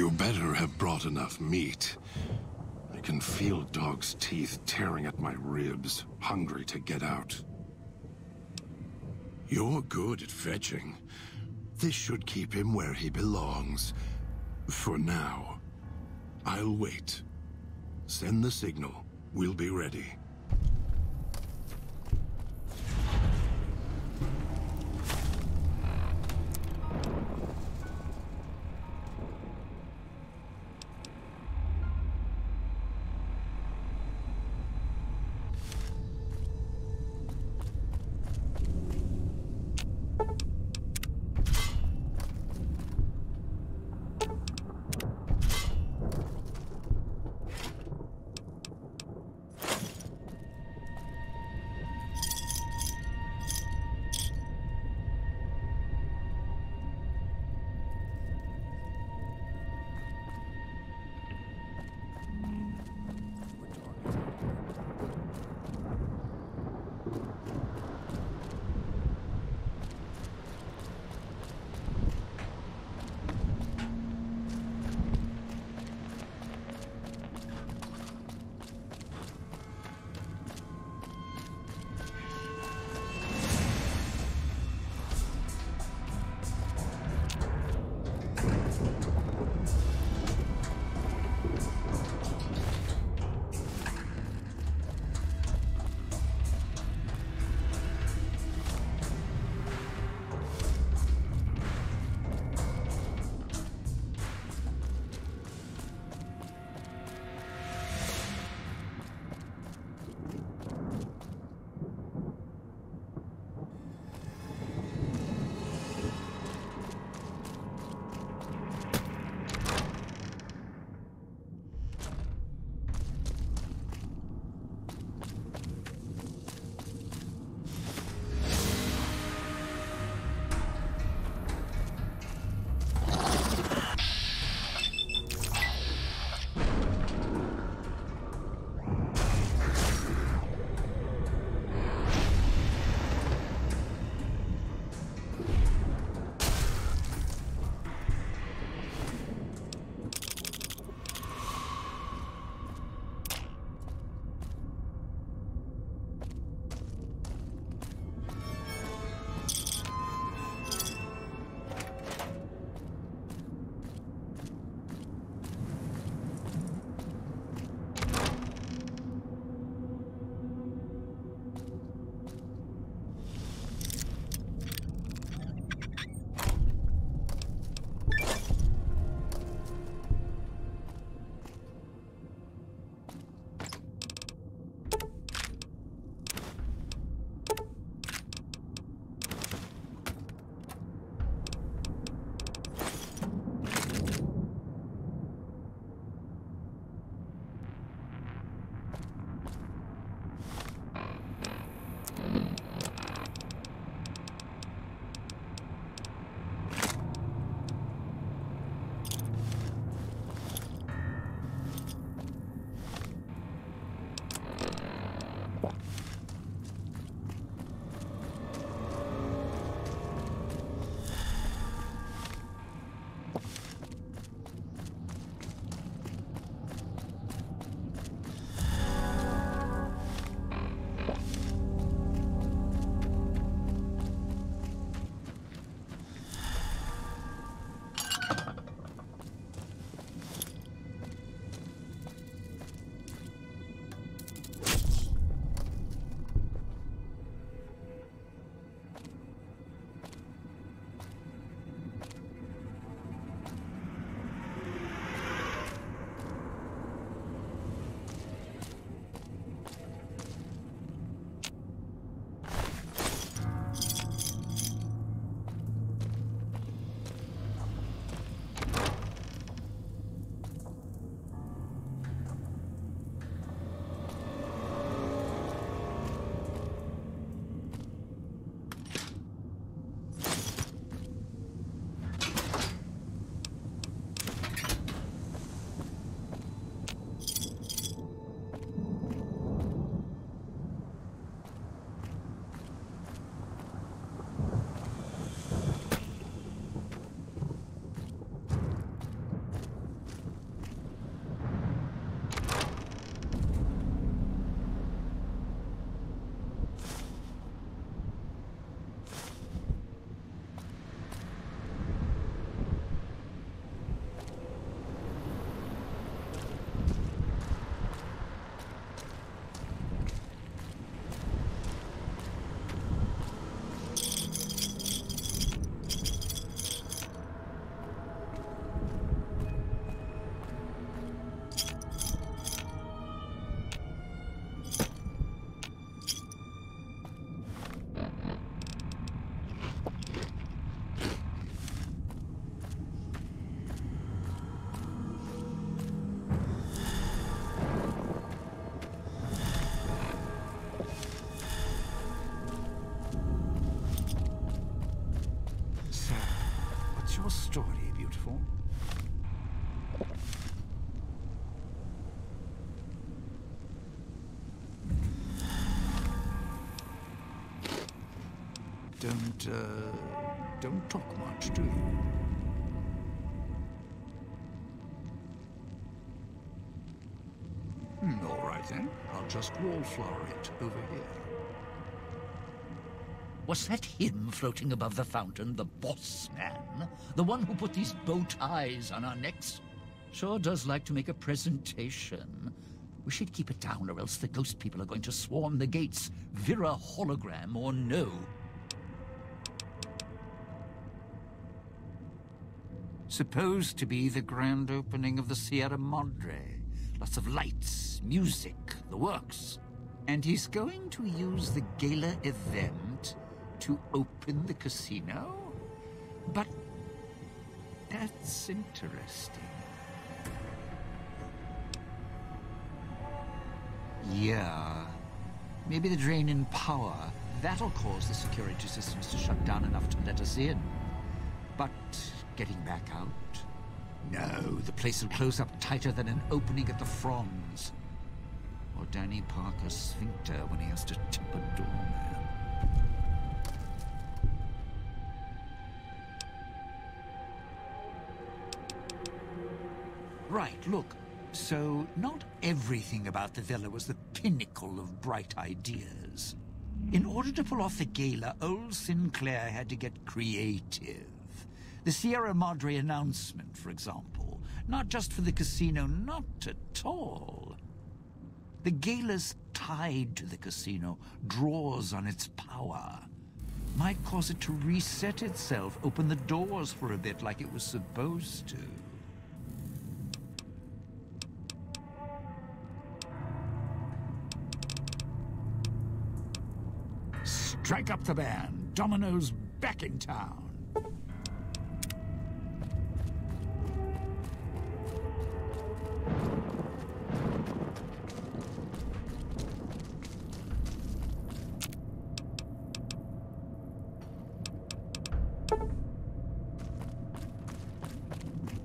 You better have brought enough meat. I can feel Dog's teeth tearing at my ribs, hungry to get out. You're good at fetching. This should keep him where he belongs. For now. I'll wait. Send the signal. We'll be ready. don't talk much, do you? All right then. I'll just wallflower it over here. Was that him floating above the fountain, the boss man? The one who put these bow ties on our necks? Sure does like to make a presentation. We should keep it down, or else the ghost people are going to swarm the gates, Vira hologram or no. Supposed to be the grand opening of the Sierra Madre. Lots of lights, music, the works. And he's going to use the gala event to open the casino? But that's interesting. Yeah. Maybe the drain in power. That'll cause the security systems to shut down enough to let us in. But getting back out? No, the place will close up tighter than an opening at the Fronds. Or Danny Parker's sphincter when he has to tip a doorman. Right, look. So, not everything about the villa was the pinnacle of bright ideas. In order to pull off the gala, old Sinclair had to get creative. The Sierra Madre announcement, for example. Not just for the casino, not at all. The gala's tied to the casino, draws on its power. Might cause it to reset itself, open the doors for a bit like it was supposed to. Strike up the band. Domino's back in town.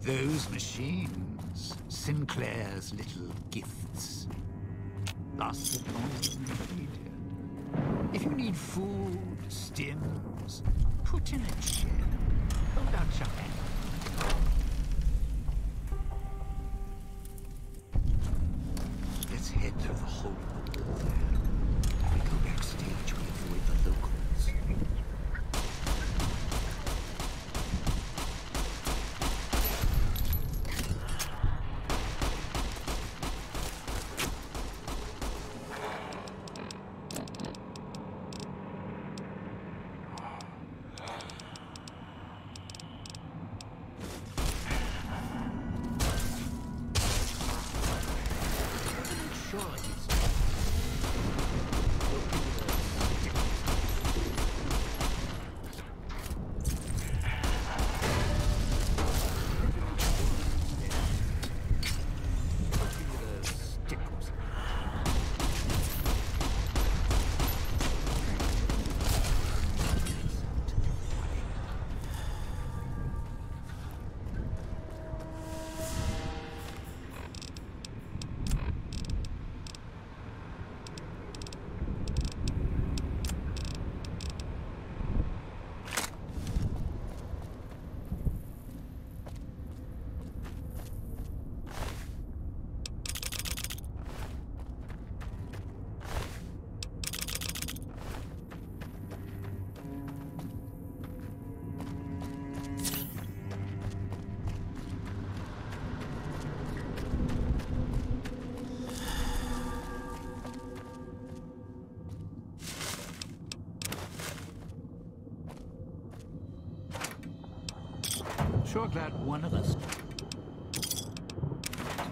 Those machines, Sinclair's little gifts, lasted longer than they needed. If you need food, stims, put in a chair. Hold out your hand. Let's head through the hole in the wall there. If we go backstage, we avoid the locals. Sure glad one of us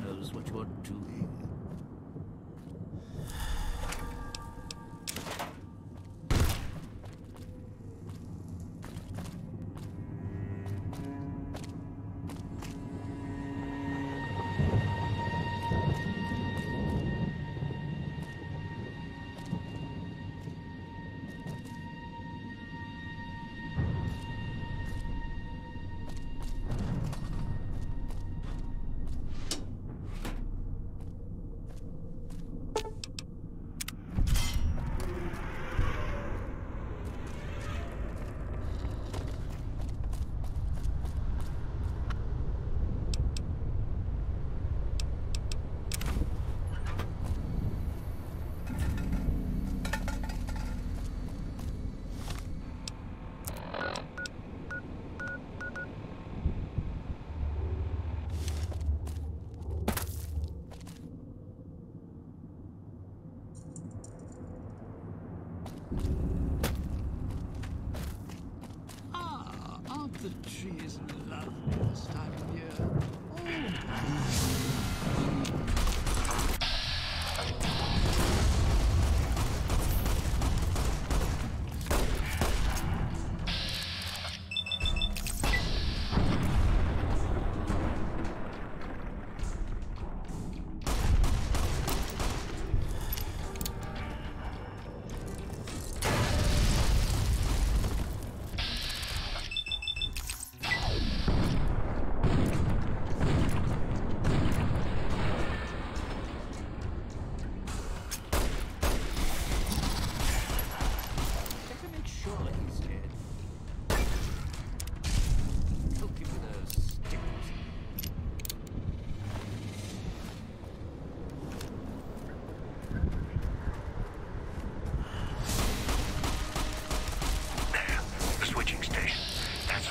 knows what you're doing. The trees lovely this time of year.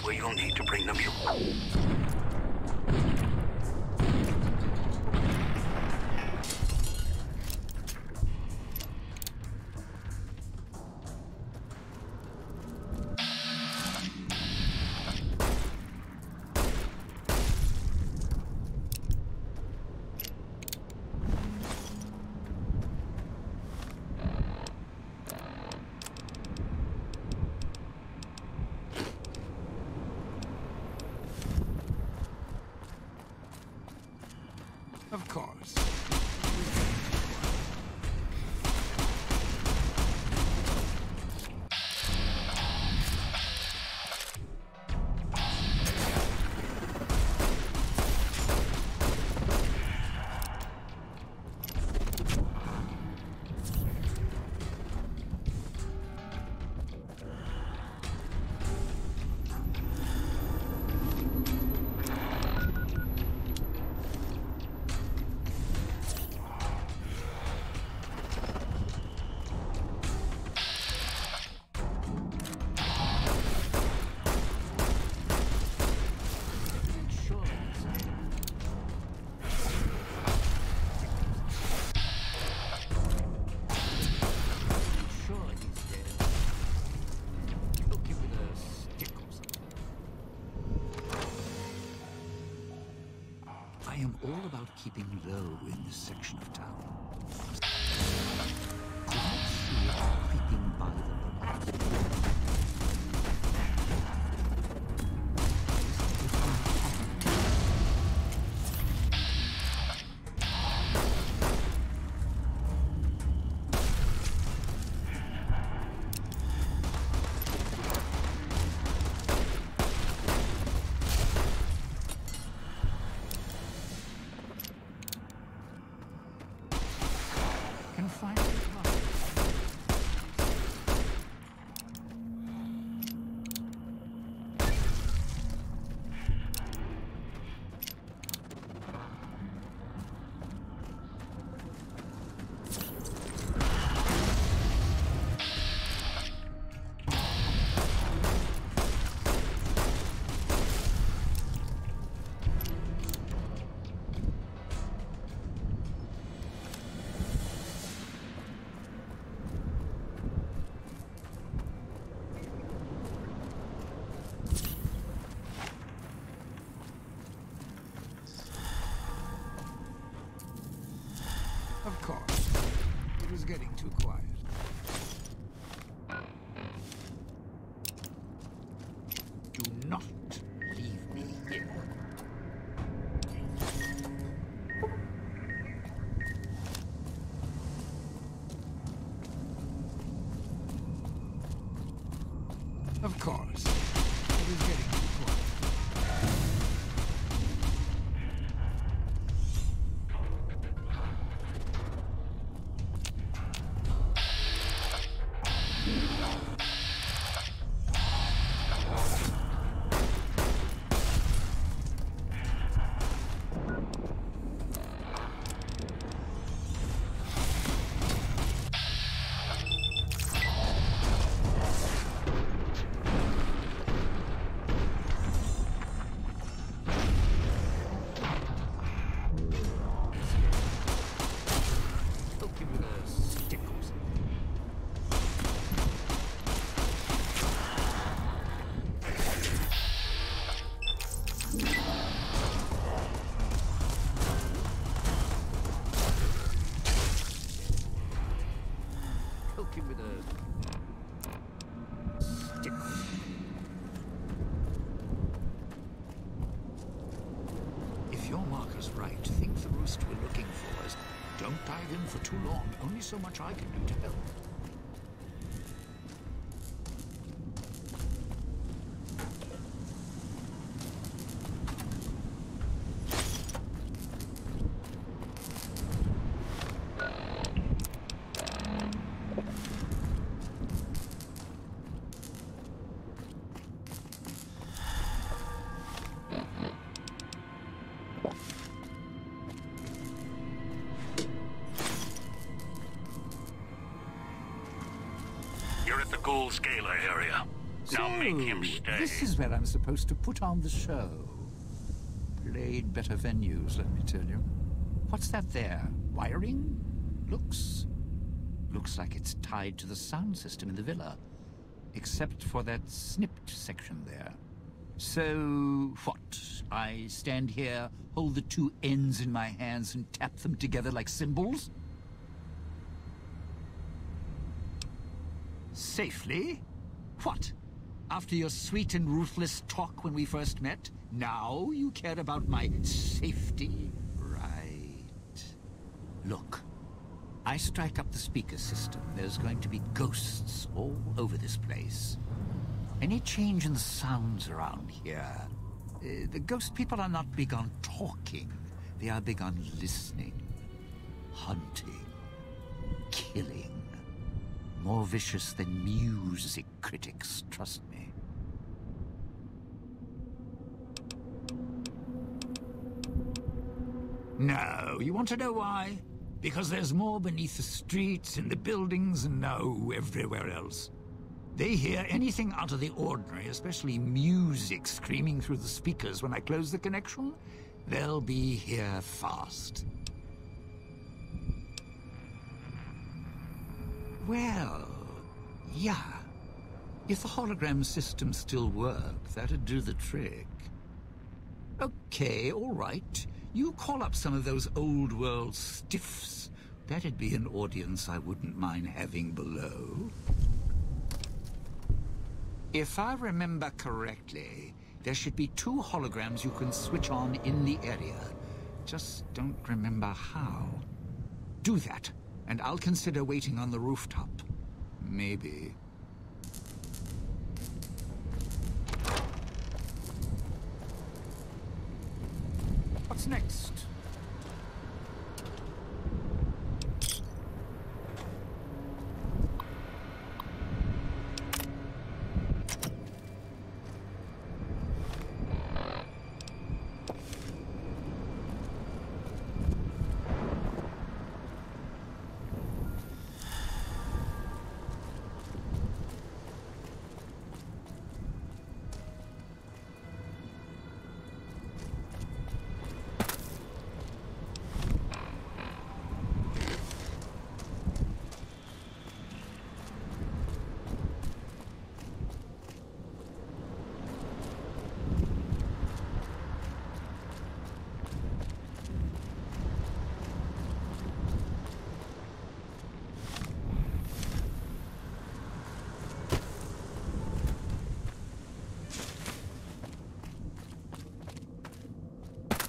You'll need to bring them here. Of course. I am all about keeping low in this section of town. Did you see it creeping by the horizon? Of course. It was getting too quiet. Do not leave me here. Of course. It was getting too quiet. him with a stick. If your marker's right, think the roost we're looking for is... Don't dive in for too long. Only so much I can do to help. Scalar area. Now make him stay. This is where I'm supposed to put on the show. Played better venues, let me tell you. What's that there? Wiring? Looks like it's tied to the sound system in the villa. Except for that snipped section there. So, what? I stand here, hold the two ends in my hands and tap them together like cymbals? Safely? What? After your sweet and ruthless talk when we first met, now you care about my safety? Right. Look, I strike up the speaker system. There's going to be ghosts all over this place. Any change in the sounds around here? The ghost people are not big on talking. They are big on listening, hunting, killing. More vicious than music critics, trust me. No, you want to know why? Because there's more beneath the streets, in the buildings, and no, everywhere else. They hear anything out of the ordinary, especially music screaming through the speakers when I close the connection. They'll be here fast. Well, yeah. If the hologram system still worked, that'd do the trick. Okay, all right. You call up some of those old world stiffs. That'd be an audience I wouldn't mind having below. If I remember correctly, there should be 2 holograms you can switch on in the area. Just don't remember how. Do that. And I'll consider waiting on the rooftop. Maybe. What's next?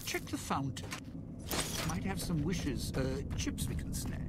Check the fountain. Might have some wishes, chips we can snag.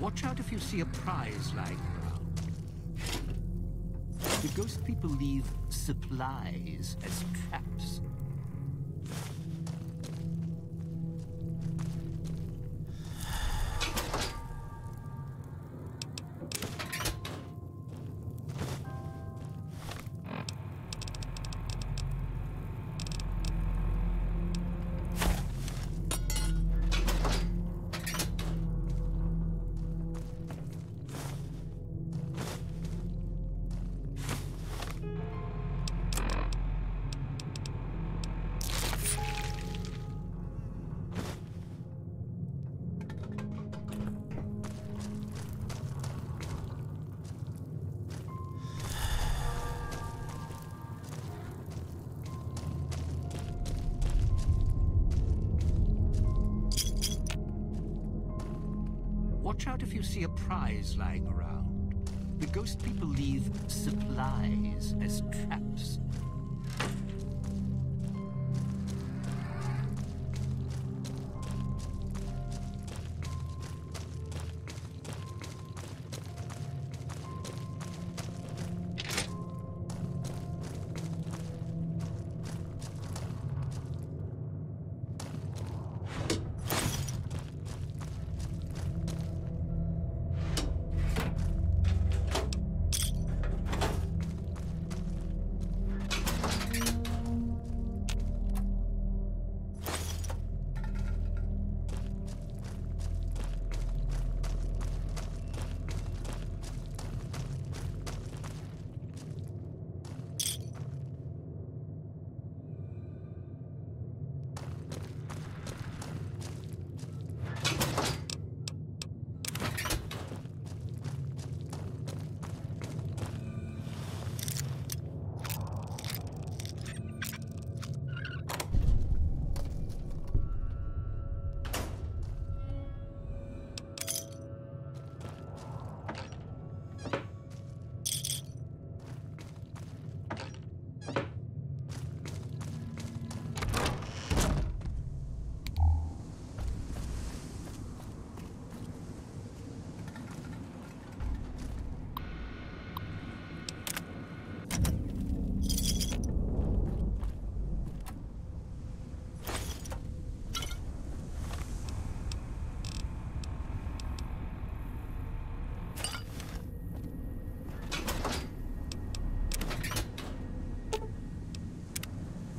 Watch out if you see a prize lying around. The ghost people leave supplies as traps. Watch out if you see a prize lying around. The ghost people leave supplies as traps.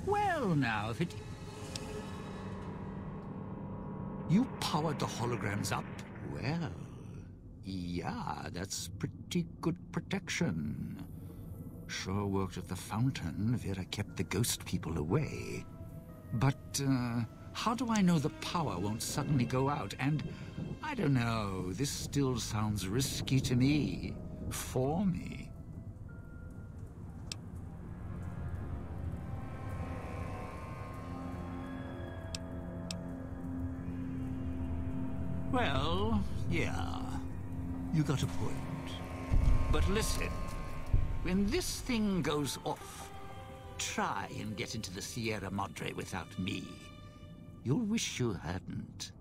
Well, now, if it... You powered the holograms up? Well, yeah, that's pretty good protection. Sure worked at the fountain. Vera kept the ghost people away. But, how do I know the power won't suddenly go out? And, I don't know, this still sounds risky to me. For me. Well, yeah, you got a point. But listen, when this thing goes off, try and get into the Sierra Madre without me. You'll wish you hadn't.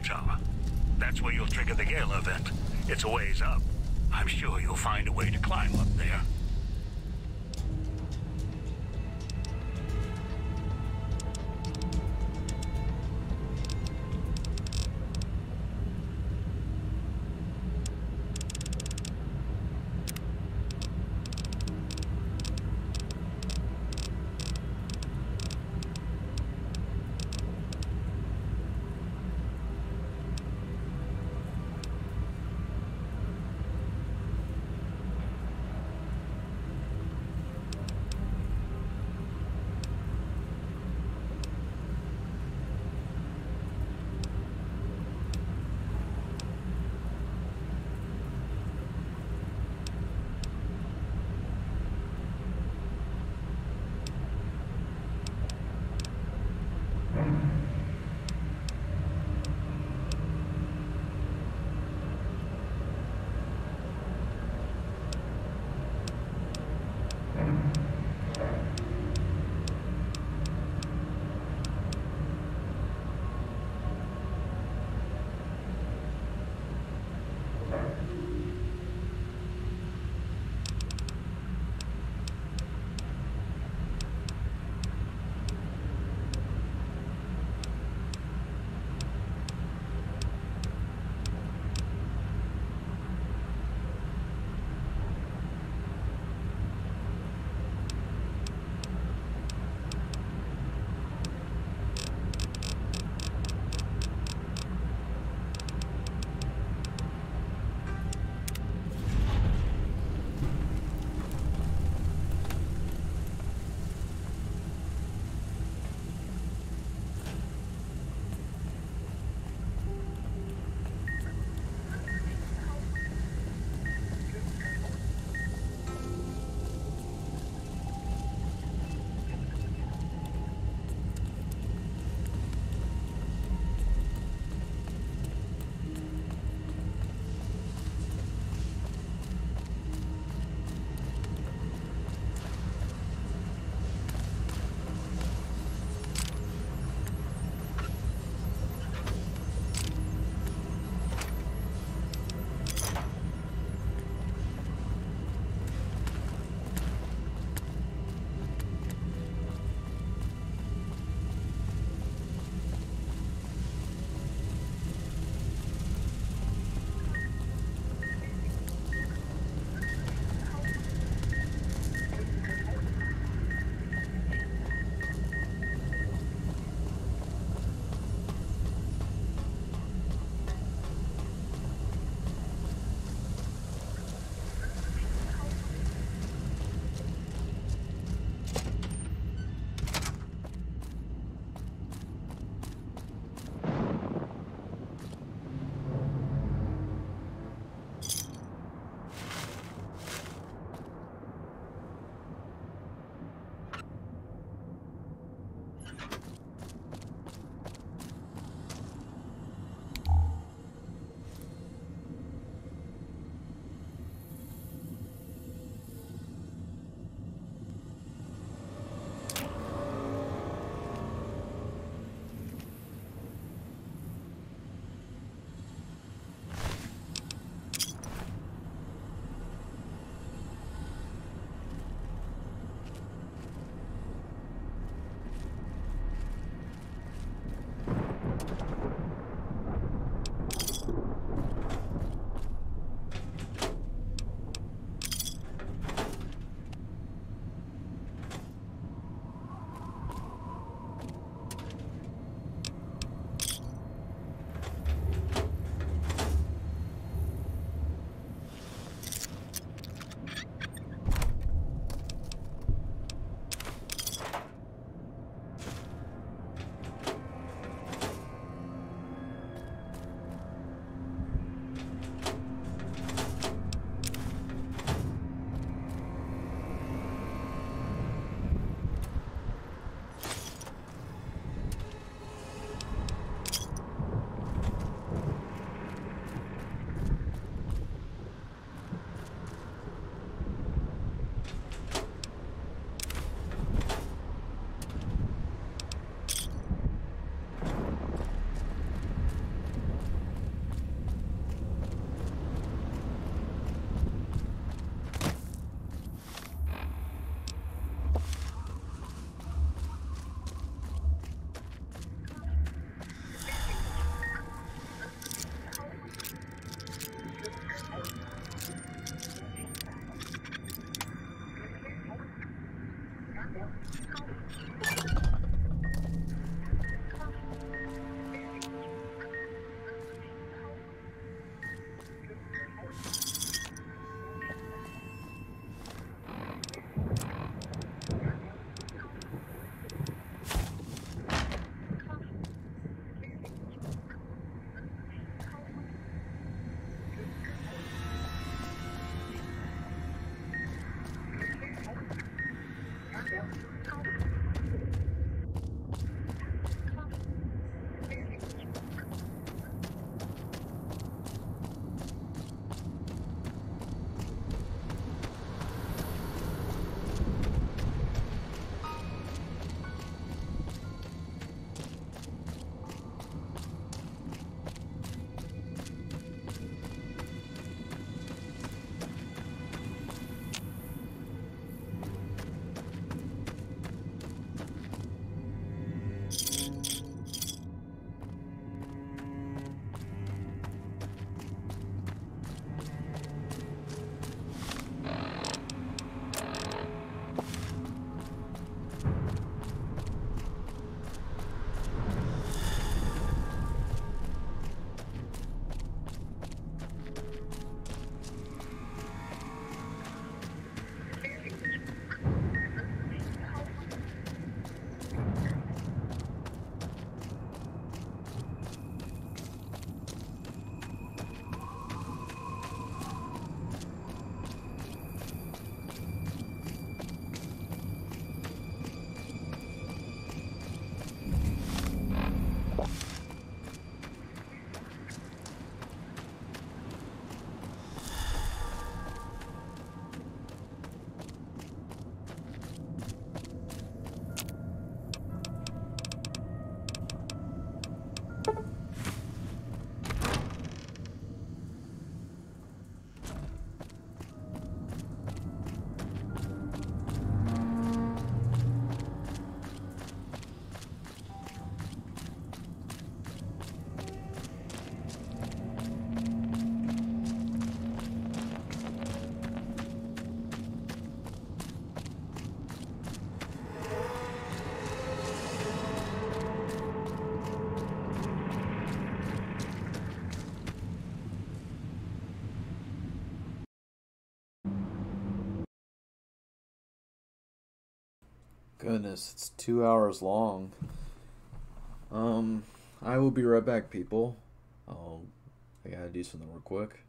tower. That's where you'll trigger the Gala event. It's a ways up. I'm sure you'll find a way to climb up there. Goodness, it's 2 hours long. I will be right back, people. I gotta do something real quick.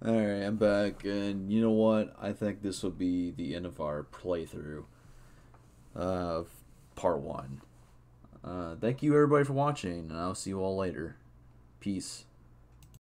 Alright, I'm back, and you know what? I think this will be the end of our playthrough of part 1. Thank you everybody for watching, and I'll see you all later. Peace.